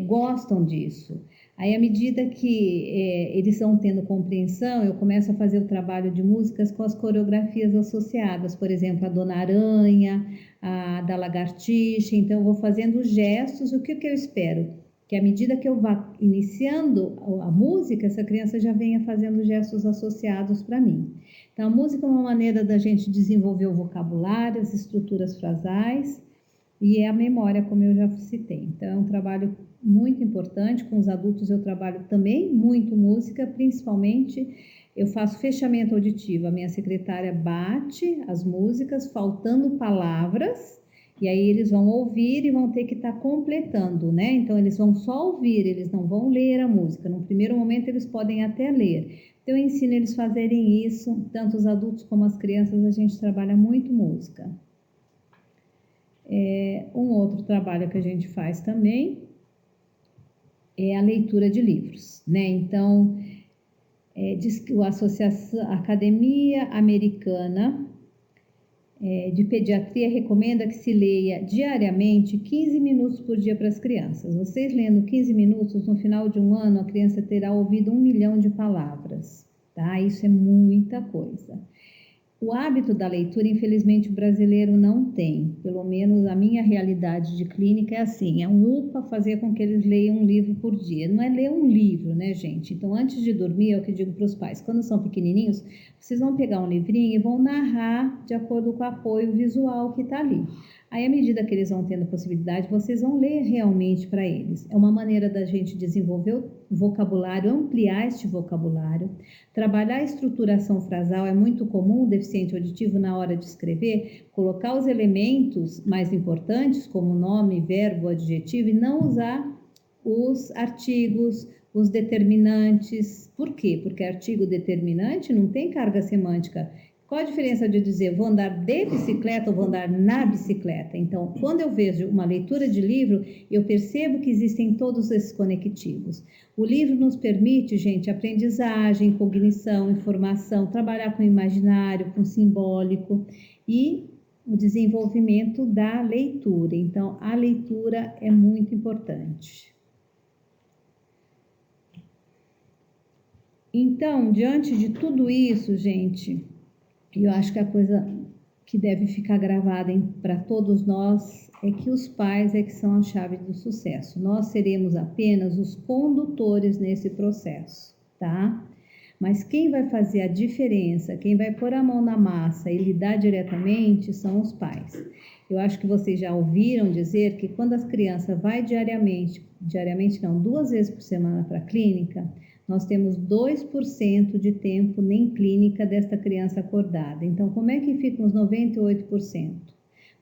gostam disso. Aí, à medida que eles vão tendo compreensão, eu começo a fazer o trabalho de músicas com as coreografias associadas, por exemplo, a Dona Aranha, a da Lagartixa. Então, eu vou fazendo gestos. O que eu espero? Que à medida que eu vá iniciando a música, essa criança já venha fazendo gestos associados para mim. Então, a música é uma maneira da gente desenvolver o vocabulário, as estruturas frasais e a memória, como eu já citei. Então, é um trabalho muito importante. Com os adultos eu trabalho também muito música, principalmente eu faço fechamento auditivo. A minha secretária bate as músicas, faltando palavras, e aí eles vão ouvir e vão ter que estar completando, né? Então, eles vão só ouvir, eles não vão ler a música. No primeiro momento, eles podem até ler. Então, eu ensino eles a fazerem isso, tanto os adultos como as crianças, a gente trabalha muito música. Um outro trabalho que a gente faz também é a leitura de livros, né? Então, diz que a Academia Americana de Pediatria recomenda que se leia diariamente 15 minutos por dia para as crianças. Vocês lendo 15 minutos, no final de um ano, a criança terá ouvido 1 milhão de palavras, tá? Isso é muita coisa. O hábito da leitura, infelizmente, o brasileiro não tem. Pelo menos a minha realidade de clínica é assim, é um UPA fazer com que eles leiam um livro por dia. Não é ler um livro, né, gente? Então, antes de dormir, é o que eu digo para os pais. Quando são pequenininhos, vocês vão pegar um livrinho e vão narrar de acordo com o apoio visual que está ali. Aí, à medida que eles vão tendo possibilidade, vocês vão ler realmente para eles. É uma maneira da gente desenvolver o vocabulário, ampliar este vocabulário. Trabalhar a estruturação frasal é muito comum, o deficiente auditivo, na hora de escrever, colocar os elementos mais importantes, como nome, verbo, adjetivo, e não usar os artigos, os determinantes. Por quê? Porque artigo determinante não tem carga semântica. Qual a diferença de dizer vou andar de bicicleta ou vou andar na bicicleta? Então, quando eu vejo uma leitura de livro, eu percebo que existem todos esses conectivos. O livro nos permite, gente, aprendizagem, cognição, informação, trabalhar com o imaginário, com o simbólico e o desenvolvimento da leitura. Então, a leitura é muito importante. Então, diante de tudo isso, gente, eu acho que a coisa que deve ficar gravada para todos nós é que os pais é que são a chave do sucesso. Nós seremos apenas os condutores nesse processo, tá? Mas quem vai fazer a diferença, quem vai pôr a mão na massa e lidar diretamente são os pais. Eu acho que vocês já ouviram dizer que quando as crianças vão diariamente não, 2 vezes por semana para a clínica, nós temos 2% de tempo nem clínica desta criança acordada. Então, como é que ficam os 98%?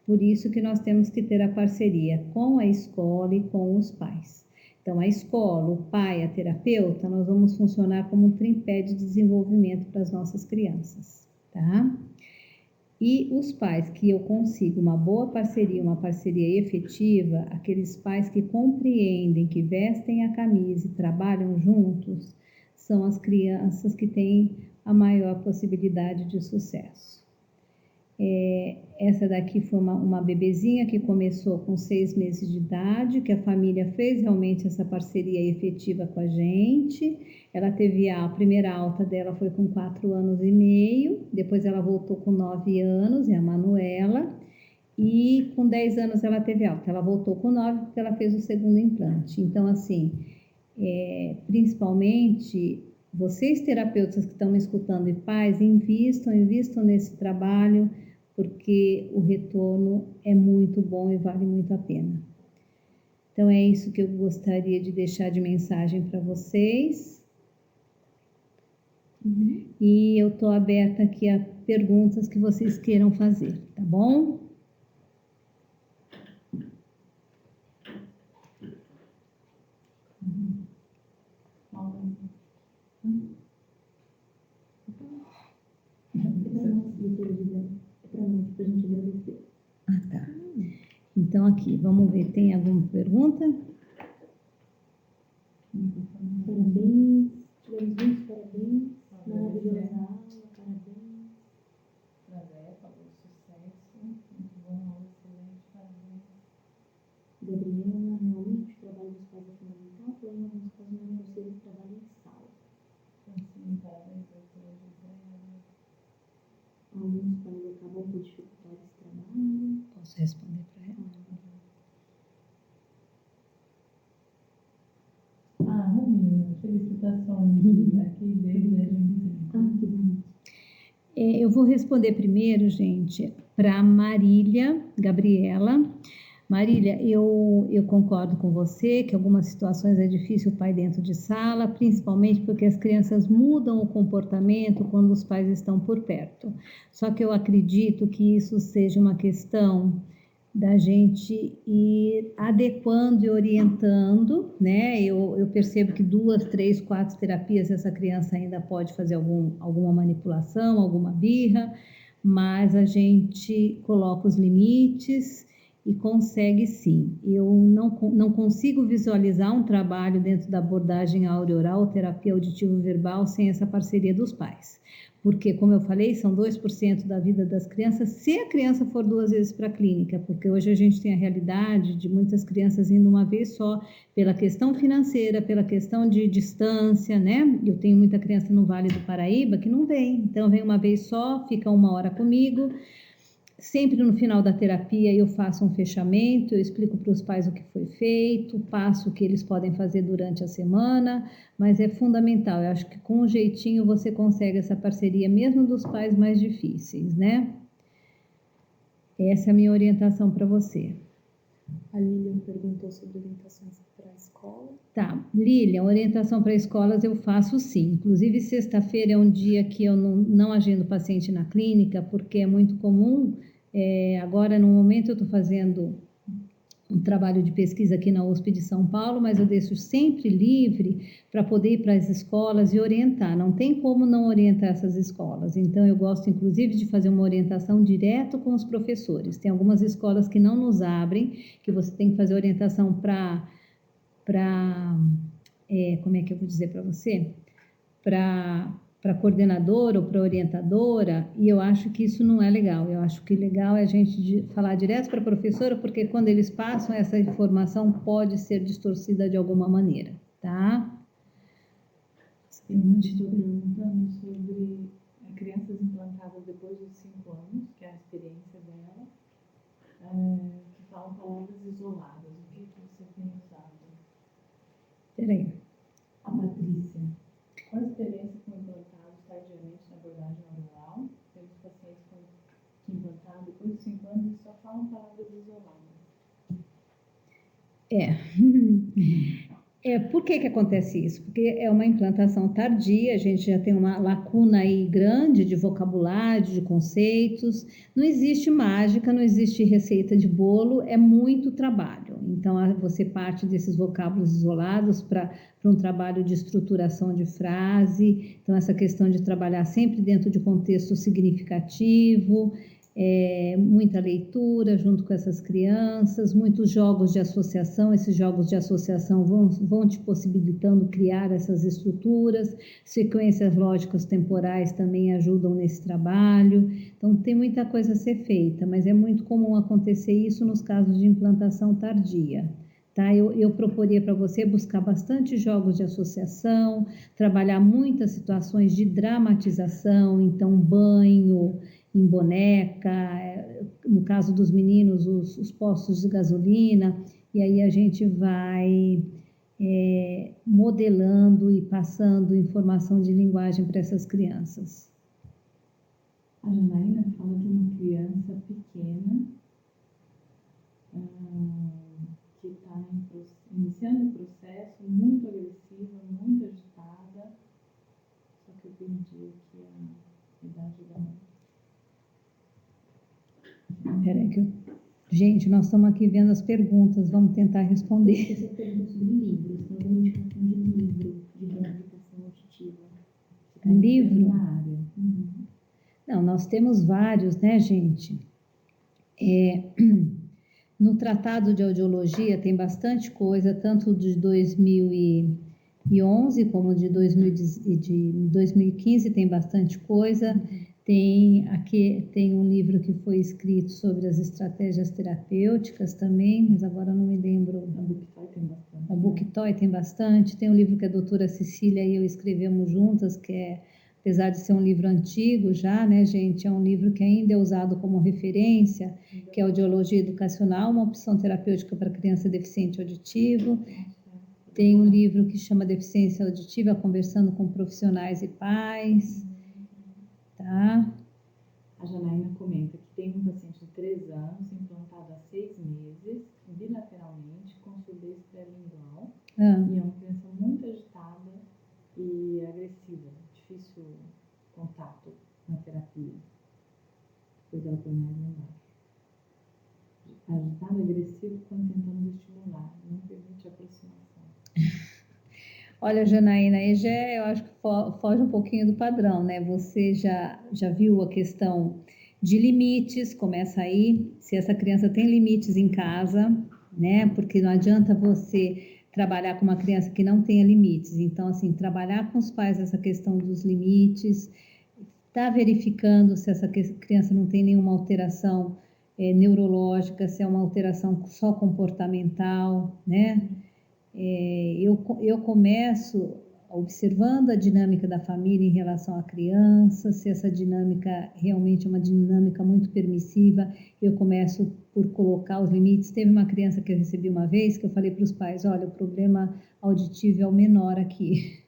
Por isso que nós temos que ter a parceria com a escola e com os pais. Então, a escola, o pai, a terapeuta, nós vamos funcionar como um tripé de desenvolvimento para as nossas crianças, tá? E os pais que eu consigo uma boa parceria, uma parceria efetiva, aqueles pais que compreendem, que vestem a camisa e trabalham juntos, são as crianças que têm a maior possibilidade de sucesso. Essa daqui foi uma bebezinha que começou com 6 meses de idade, que a família fez realmente essa parceria efetiva com a gente. Ela teve a primeira alta dela foi com 4 anos e meio, depois ela voltou com 9 anos, é a Manuela, e com 10 anos ela teve alta. Ela voltou com 9 porque ela fez o segundo implante. Então, assim, principalmente vocês terapeutas que estão me escutando e pais, invistam nesse trabalho, porque o retorno é muito bom e vale muito a pena. Então, é isso que eu gostaria de deixar de mensagem para vocês. E eu estou aberta aqui a perguntas que vocês queiram fazer, tá bom? Ah, tá. Então, aqui, vamos ver, tem alguma pergunta? Parabéns, tivemos muitos parabéns, maravilhosa aula, parabéns. Prazer, falou sucesso, muito bom, aula excelente, parabéns. Gabriela, realmente o trabalho dos pais é fundamental, porém alguns casos não é possível trabalho em sala. Sim, parabéns, doutora José. Alguns pais acabam por dificultar esse trabalho. Posso responder para ela? Romilda, felicitações aqui desde a gente. Que bonito. Eu vou responder primeiro, gente, para Marília Gabriela. Marília, eu concordo com você que em algumas situações é difícil o pai dentro de sala, principalmente porque as crianças mudam o comportamento quando os pais estão por perto. Só que eu acredito que isso seja uma questão da gente ir adequando e orientando, né? Eu percebo que 2, 3, 4 terapias essa criança ainda pode fazer alguma manipulação, alguma birra, mas a gente coloca os limites e consegue sim. Eu não consigo visualizar um trabalho dentro da abordagem áureo-oral, terapia auditivo-verbal, sem essa parceria dos pais. Porque, como eu falei, são 2% da vida das crianças, se a criança for 2 vezes para a clínica, porque hoje a gente tem a realidade de muitas crianças indo uma vez só, pela questão financeira, pela questão de distância, né? Eu tenho muita criança no Vale do Paraíba que não vem, então vem uma vez só, fica 1 hora comigo. Sempre no final da terapia eu faço um fechamento, eu explico para os pais o que foi feito, passo o que eles podem fazer durante a semana, mas é fundamental, eu acho que com um jeitinho você consegue essa parceria mesmo dos pais mais difíceis, né? Essa é a minha orientação para você. A Lilian perguntou sobre orientações para a escola. Tá, Lilian, orientação para escolas eu faço sim. Inclusive, sexta-feira é um dia que eu não agendo paciente na clínica, porque é muito comum. Agora, no momento, eu estou fazendo um trabalho de pesquisa aqui na USP de São Paulo, mas eu deixo sempre livre para poder ir para as escolas e orientar. Não tem como não orientar essas escolas. Então, eu gosto, inclusive, de fazer uma orientação direto com os professores. Tem algumas escolas que não nos abrem, que você tem que fazer orientação como é que eu vou dizer para você? Para coordenadora ou para orientadora, e eu acho que isso não é legal. Eu acho que legal é a gente falar direto para a professora, porque quando eles passam essa informação pode ser distorcida de alguma maneira, tá? Tem uma pessoa perguntando sobre crianças implantadas depois dos 5 anos, que é a experiência dela, que falam palavras isoladas. O que você tem usado? Peraí. A Patrícia. Qual a experiência com implantados tardiamente na abordagem oral? Temos pacientes que implantaram depois dos 5 anos e só falam palavras isoladas. Por que acontece isso? Porque é uma implantação tardia, a gente já tem uma lacuna aí grande de vocabulário, de conceitos, não existe mágica, não existe receita de bolo, é muito trabalho. Então, você parte desses vocábulos isolados para um trabalho de estruturação de frase, então essa questão de trabalhar sempre dentro de contexto significativo, muita leitura junto com essas crianças, muitos jogos de associação. Esses jogos de associação vão te possibilitando criar essas estruturas, sequências lógicas temporais também ajudam nesse trabalho. Então, tem muita coisa a ser feita, mas é muito comum acontecer isso nos casos de implantação tardia. Tá? Eu proporia para você buscar bastante jogos de associação, trabalhar muitas situações de dramatização, então banho em boneca, no caso dos meninos, os postos de gasolina, e aí a gente vai modelando e passando informação de linguagem para essas crianças. A Janaína fala de uma criança pequena que está iniciando o processo, muito agressiva, muito agitada, só que eu perdi aqui a idade da mãe. Peraí Gente, nós estamos aqui vendo as perguntas, vamos tentar responder. Você perguntou sobre livros, tem alguma indicação de livro de reabilitação auditiva? Livro? Na área. Não, nós temos vários, né, gente? No Tratado de Audiologia tem bastante coisa, tanto de 2011 como de 2015 tem bastante coisa. Tem um livro que foi escrito sobre as estratégias terapêuticas também, mas agora não me lembro. A Booktoy tem bastante. A Booktoy tem bastante. Tem um livro que a doutora Cecília e eu escrevemos juntas, que apesar de ser um livro antigo já, né, gente, é um livro que ainda é usado como referência, que é Audiologia Educacional, uma opção terapêutica para criança deficiente auditivo. Tem um livro que chama Deficiência Auditiva, Conversando com Profissionais e Pais. Tá? A Janaína comenta que tem um paciente de 3 anos, implantado há 6 meses, bilateralmente, com surdez pré-lingual, e é uma criança muito agitada e agressiva, difícil contato na terapia. Depois ela põe mais embaixo. Agitada e agressiva quando tentamos estimular, não permite aproximação. Olha, Janaína, aí eu acho que foge um pouquinho do padrão, né? Você já viu a questão de limites, começa aí, se essa criança tem limites em casa, né? Porque não adianta você trabalhar com uma criança que não tenha limites. Então, assim, trabalhar com os pais essa questão dos limites, tá verificando se essa criança não tem nenhuma alteração neurológica, se é uma alteração só comportamental, né? Eu começo observando a dinâmica da família em relação à criança, se essa dinâmica realmente é uma dinâmica muito permissiva, eu começo por colocar os limites. Teve uma criança que eu recebi uma vez, que eu falei para os pais, olha, o problema auditivo é o menor aqui,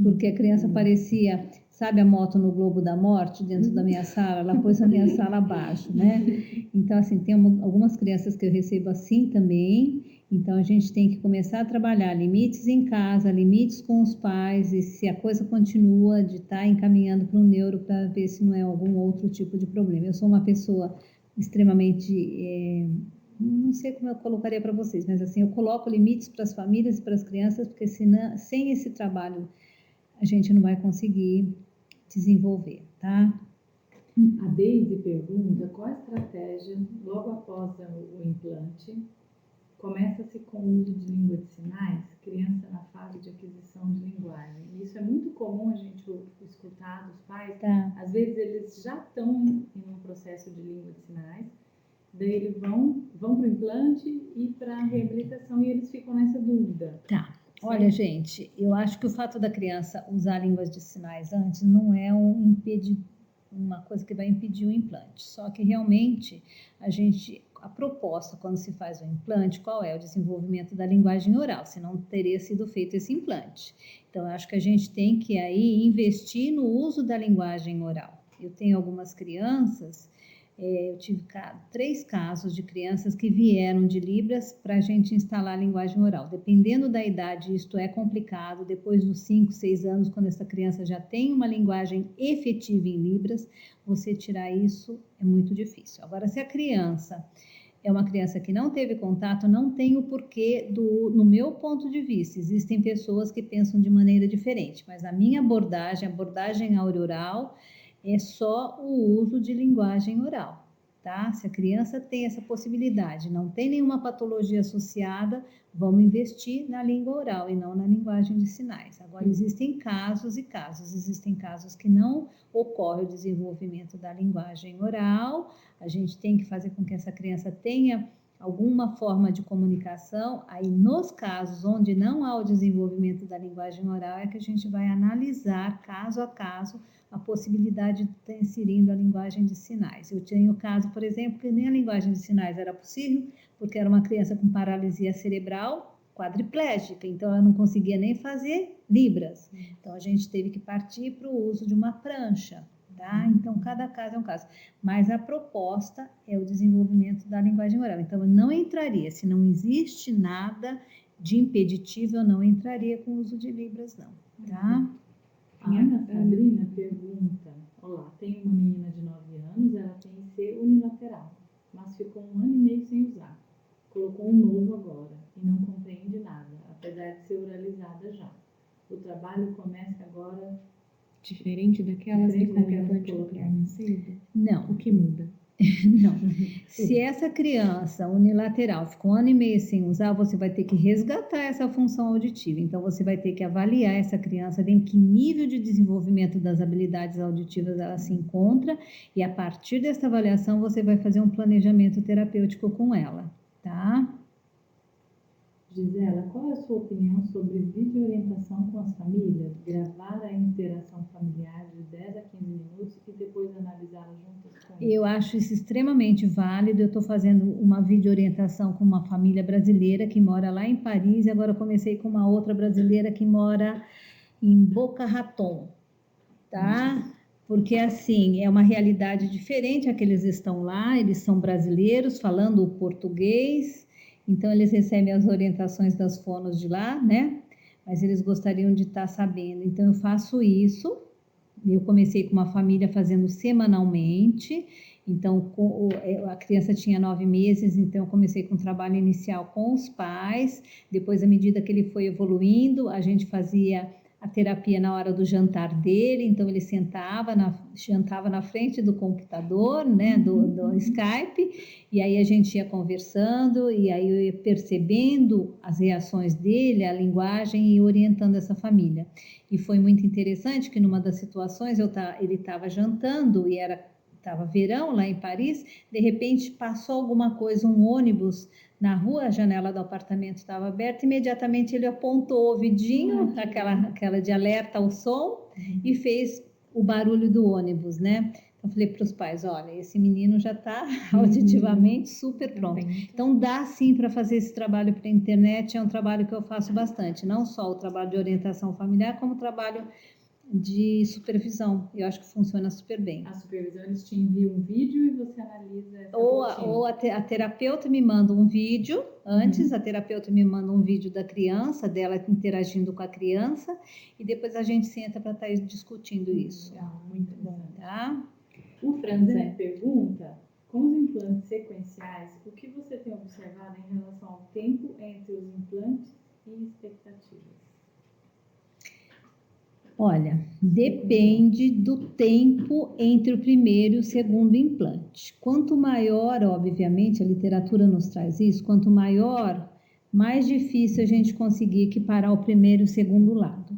porque a criança parecia, sabe a moto no Globo da Morte dentro da minha sala? Ela pôs a minha sala abaixo, né? Então, assim, tem algumas crianças que eu recebo assim também. Então, a gente tem que começar a trabalhar limites em casa, limites com os pais, e se a coisa continua, de estar encaminhando para um neuro para ver se não é algum outro tipo de problema. Eu sou uma pessoa extremamente não sei como eu colocaria para vocês, mas assim, eu coloco limites para as famílias e para as crianças, porque senão, sem esse trabalho a gente não vai conseguir desenvolver, tá? A Deise pergunta qual a estratégia logo após o implante. Começa-se com o uso de língua de sinais, criança na fase de aquisição de linguagem. Isso é muito comum a gente escutar dos pais. Tá. Às vezes eles já estão em um processo de língua de sinais, daí eles vão para o implante e para a reabilitação e eles ficam nessa dúvida. Tá. Olha, gente, eu acho que o fato da criança usar línguas de sinais antes não é uma coisa que vai impedir o implante. Só que realmente a proposta quando se faz o implante, qual é? O desenvolvimento da linguagem oral, senão teria sido feito esse implante. Então, eu acho que a gente tem que aí investir no uso da linguagem oral. Eu tenho algumas crianças, eu tive 3 casos de crianças que vieram de Libras para a gente instalar a linguagem oral. Dependendo da idade, isto é complicado. Depois dos 5, 6 anos, quando essa criança já tem uma linguagem efetiva em Libras, você tirar isso é muito difícil. Agora, se a criança é uma criança que não teve contato, não tem o porquê, no meu ponto de vista, existem pessoas que pensam de maneira diferente, mas a minha abordagem, a abordagem auroral, é só o uso de linguagem oral, tá? Se a criança tem essa possibilidade, não tem nenhuma patologia associada, vamos investir na língua oral e não na linguagem de sinais. Agora, existem casos e casos, existem casos que não ocorre o desenvolvimento da linguagem oral, a gente tem que fazer com que essa criança tenha alguma forma de comunicação, aí nos casos onde não há o desenvolvimento da linguagem oral é que a gente vai analisar caso a caso a possibilidade de estar inserindo a linguagem de sinais. Eu tinha o caso, por exemplo, que nem a linguagem de sinais era possível, porque era uma criança com paralisia cerebral quadriplégica, então ela não conseguia nem fazer libras. Então a gente teve que partir para o uso de uma prancha, tá? Então cada caso é um caso. Mas a proposta é o desenvolvimento da linguagem oral. Então eu não entraria, se não existe nada de impeditivo, eu não entraria com o uso de libras, não, tá? A Ana Sabrina pergunta, olá, tenho uma menina de 9 anos, ela tem IC unilateral, mas ficou 1 ano e meio sem usar. Colocou um novo agora e não compreende nada, apesar de ser oralizada já. O trabalho começa agora... Diferente daquelas que com implante colocaram cedo? Não. O que muda? Não. Se essa criança unilateral ficou 1 ano e meio sem usar, você vai ter que resgatar essa função auditiva. Então, você vai ter que avaliar essa criança em que nível de desenvolvimento das habilidades auditivas ela se encontra e a partir dessa avaliação você vai fazer um planejamento terapêutico com ela, tá? Gisela, qual é a sua opinião sobre vídeo orientação com as famílias? Gravar a interação familiar de 10 a 15 minutos e depois analisá-la juntas com eles? Eu acho isso extremamente válido. Eu estou fazendo uma vídeo orientação com uma família brasileira que mora lá em Paris e agora comecei com uma outra brasileira que mora em Boca Raton, tá? Porque assim, é uma realidade diferente a que eles estão lá, eles são brasileiros falando o português. Então, eles recebem as orientações das fonos de lá, né? Mas eles gostariam de estar sabendo. Então, eu faço isso. Eu comecei com uma família fazendo semanalmente. Então, a criança tinha 9 meses, então eu comecei com o trabalho inicial com os pais. Depois, à medida que ele foi evoluindo, a gente fazia a terapia na hora do jantar dele, então ele jantava na frente do computador, né, do Skype, e aí a gente ia conversando, e aí eu ia percebendo as reações dele, a linguagem e orientando essa família. E foi muito interessante que numa das situações ele estava jantando e estava verão lá em Paris, de repente passou alguma coisa, um ônibus na rua, a janela do apartamento estava aberta, imediatamente ele apontou o ouvidinho, aquela de alerta ao som, e fez o barulho do ônibus, né? Então, falei para os pais, olha, esse menino já está auditivamente super pronto. Então, dá sim para fazer esse trabalho para a internet, é um trabalho que eu faço bastante, não só o trabalho de orientação familiar, como o trabalho de supervisão. Eu acho que funciona super bem. A supervisão, eles te enviam um vídeo e você analisa essa ou a terapeuta me manda um vídeo antes, a terapeuta me manda um vídeo da criança, dela interagindo com a criança, e depois a gente senta para estar discutindo isso. Legal, muito bom. Tá? O Franzé pergunta, com os implantes sequenciais, o que você tem observado em relação ao tempo entre os implantes e expectativas? Olha, depende do tempo entre o primeiro e o segundo implante. Quanto maior, obviamente, a literatura nos traz isso, quanto maior, mais difícil a gente conseguir equiparar o primeiro e o segundo lado.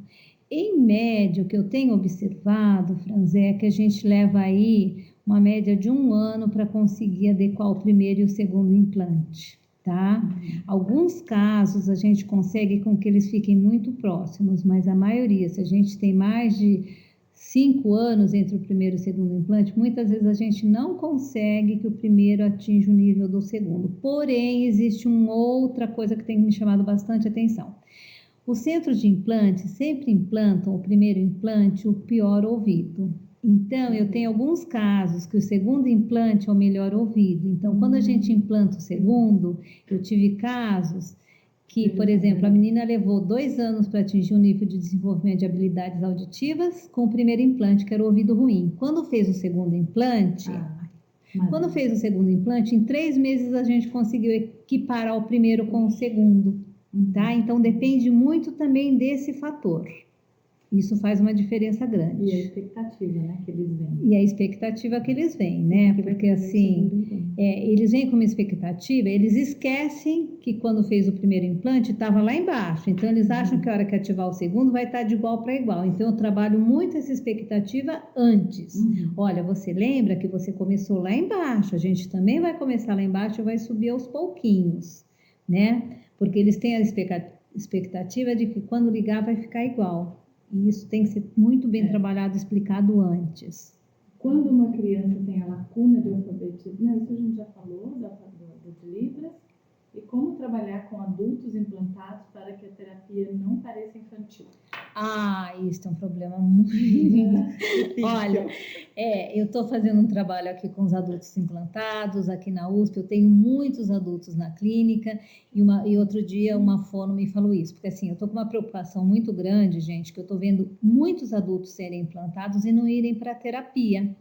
Em média, o que eu tenho observado, Franzé, é que a gente leva aí uma média de 1 ano para conseguir adequar o primeiro e o segundo implante. Tá? Alguns casos a gente consegue com que eles fiquem muito próximos, mas a maioria, se a gente tem mais de 5 anos entre o primeiro e o segundo implante, muitas vezes a gente não consegue que o primeiro atinja o nível do segundo. Porém, existe uma outra coisa que tem me chamado bastante atenção. Os centros de implante sempre implantam o primeiro implante, o pior ouvido. Então, eu tenho alguns casos que o segundo implante é o melhor ouvido. Então, quando a gente implanta o segundo, eu tive casos que, por exemplo, a menina levou 2 anos para atingir um nível de desenvolvimento de habilidades auditivas com o primeiro implante, que era o ouvido ruim. Quando fez o segundo implante, em 3 meses a gente conseguiu equiparar o primeiro com o segundo, tá? Então, depende muito também desse fator. Isso faz uma diferença grande. E a expectativa, né, que eles vêm. E a expectativa que eles vêm, né? Porque assim, eles vêm com uma expectativa, eles esquecem que quando fez o primeiro implante estava lá embaixo. Então, eles acham que a hora que ativar o segundo vai estar de igual para igual. Então, eu trabalho muito essa expectativa antes. Olha, você lembra que você começou lá embaixo, a gente também vai começar lá embaixo e vai subir aos pouquinhos, né? Porque eles têm a expectativa de que quando ligar vai ficar igual. E isso tem que ser muito bem trabalhado, explicado antes. Quando uma criança tem a lacuna de alfabetização, isso a gente já falou, de Libras, e como trabalhar com adultos implantados para que a terapia não pareça infantil? Isso é um problema muito... Olha, eu estou fazendo um trabalho aqui com os adultos implantados, aqui na USP, eu tenho muitos adultos na clínica, e outro dia uma fono me falou isso, porque assim, eu estou com uma preocupação muito grande, gente, que eu estou vendo muitos adultos serem implantados e não irem para a terapia.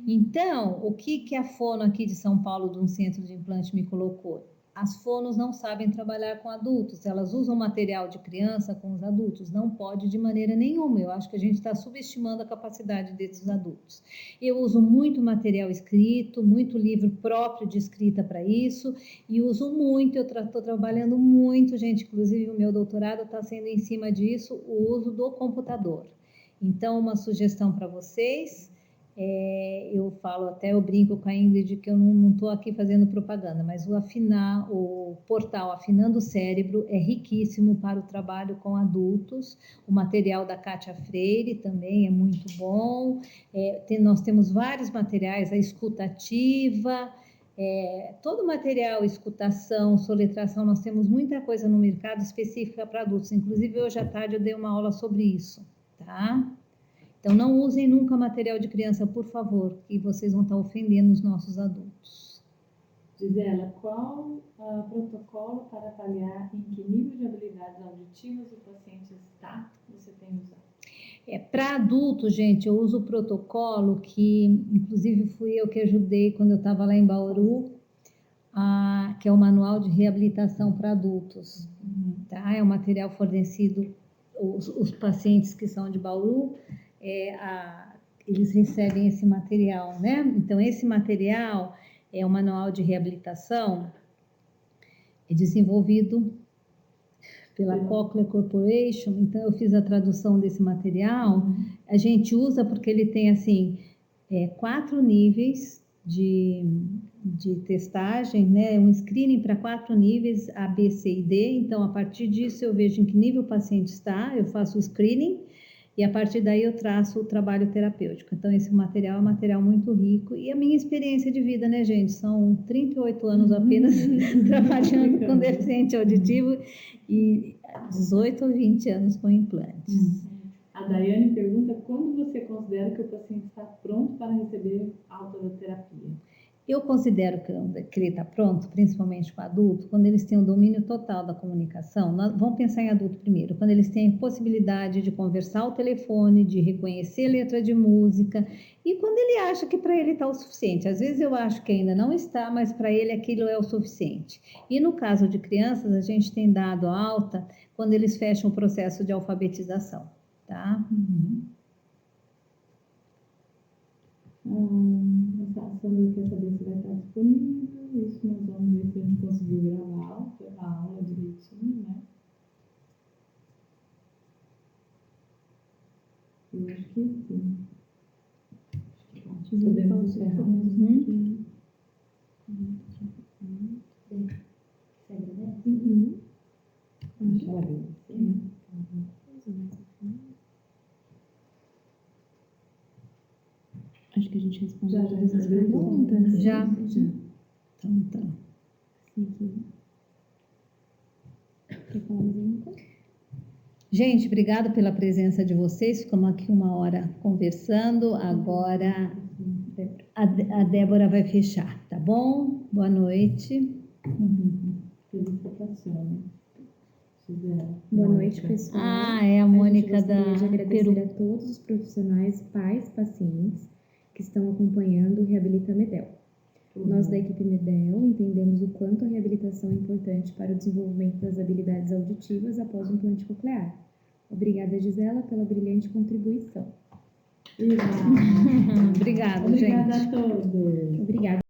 Então, o que a fono aqui de São Paulo, de um centro de implante, me colocou? As fonos não sabem trabalhar com adultos, elas usam material de criança com os adultos, não pode de maneira nenhuma. Eu acho que a gente está subestimando a capacidade desses adultos. Eu uso muito material escrito, muito livro próprio de escrita para isso, e uso muito, eu estou trabalhando muito, gente, inclusive o meu doutorado está sendo em cima disso, o uso do computador. Então, uma sugestão para vocês... eu brinco com a Ingrid que eu não estou aqui fazendo propaganda, mas o portal Afinando o Cérebro é riquíssimo para o trabalho com adultos. O material da Kátia Freire também é muito bom. Nós temos vários materiais, a escutativa, todo o material, escutação, soletração, nós temos muita coisa no mercado específica para adultos. Inclusive, hoje à tarde eu dei uma aula sobre isso, tá? Então, não usem nunca material de criança, por favor, que vocês vão estar ofendendo os nossos adultos. Gisela, qual protocolo para avaliar em que nível de habilidades auditivas o paciente está você tem usado? Para adultos, gente, eu uso o protocolo que, inclusive, fui eu que ajudei quando eu estava lá em Bauru, que é o Manual de Reabilitação para Adultos. Tá? É um material fornecido, os pacientes que são de Bauru, eles recebem esse material, né? Então, esse material é o Manual de Reabilitação, desenvolvido pela Cochlear Corporation. Então, eu fiz a tradução desse material. A gente usa porque ele tem, assim, 4 níveis de testagem, né? Um screening para 4 níveis, A, B, C e D. Então, a partir disso, eu vejo em que nível o paciente está, eu faço o screening, e a partir daí eu traço o trabalho terapêutico. Então, esse material é um material muito rico. E a minha experiência de vida, né, gente? São 38 anos apenas trabalhando com deficiente auditivo e 18 ou 20 anos com implantes. A Daiane pergunta quando você considera que o paciente está pronto para receber alta da terapia? Eu considero que ele está pronto, principalmente com adulto, quando eles têm o domínio total da comunicação. Vamos pensar em adulto primeiro, quando eles têm possibilidade de conversar ao telefone, de reconhecer letra de música, e quando ele acha que para ele está o suficiente. Às vezes eu acho que ainda não está, mas para ele aquilo é o suficiente. E no caso de crianças, a gente tem dado alta quando eles fecham o processo de alfabetização, tá? A Sandra quer saber se vai estar disponível. Isso nós vamos ver se a gente conseguiu gravar a aula direitinho, né? Eu acho que sim. Podemos encerrar. Você agradece? Acho que a gente respondeu Já todas as respondeu perguntas. Já? Já. Então, tá. Quer falar mais alguma coisa? Gente, obrigado pela presença de vocês. Ficamos aqui 1 hora conversando. Agora a Débora vai fechar, tá bom? Boa noite. Felicitações. Boa noite, pessoal. Ah, é a Mônica gente gostaria de da agradecer Peru. a todos os profissionais, pais, pacientes que estão acompanhando o Reabilita Medel. Nós da equipe Medel entendemos o quanto a reabilitação é importante para o desenvolvimento das habilidades auditivas após o implante coclear. Obrigada, Gisela, pela brilhante contribuição. Obrigada, gente. Obrigada a todos. Obrigada.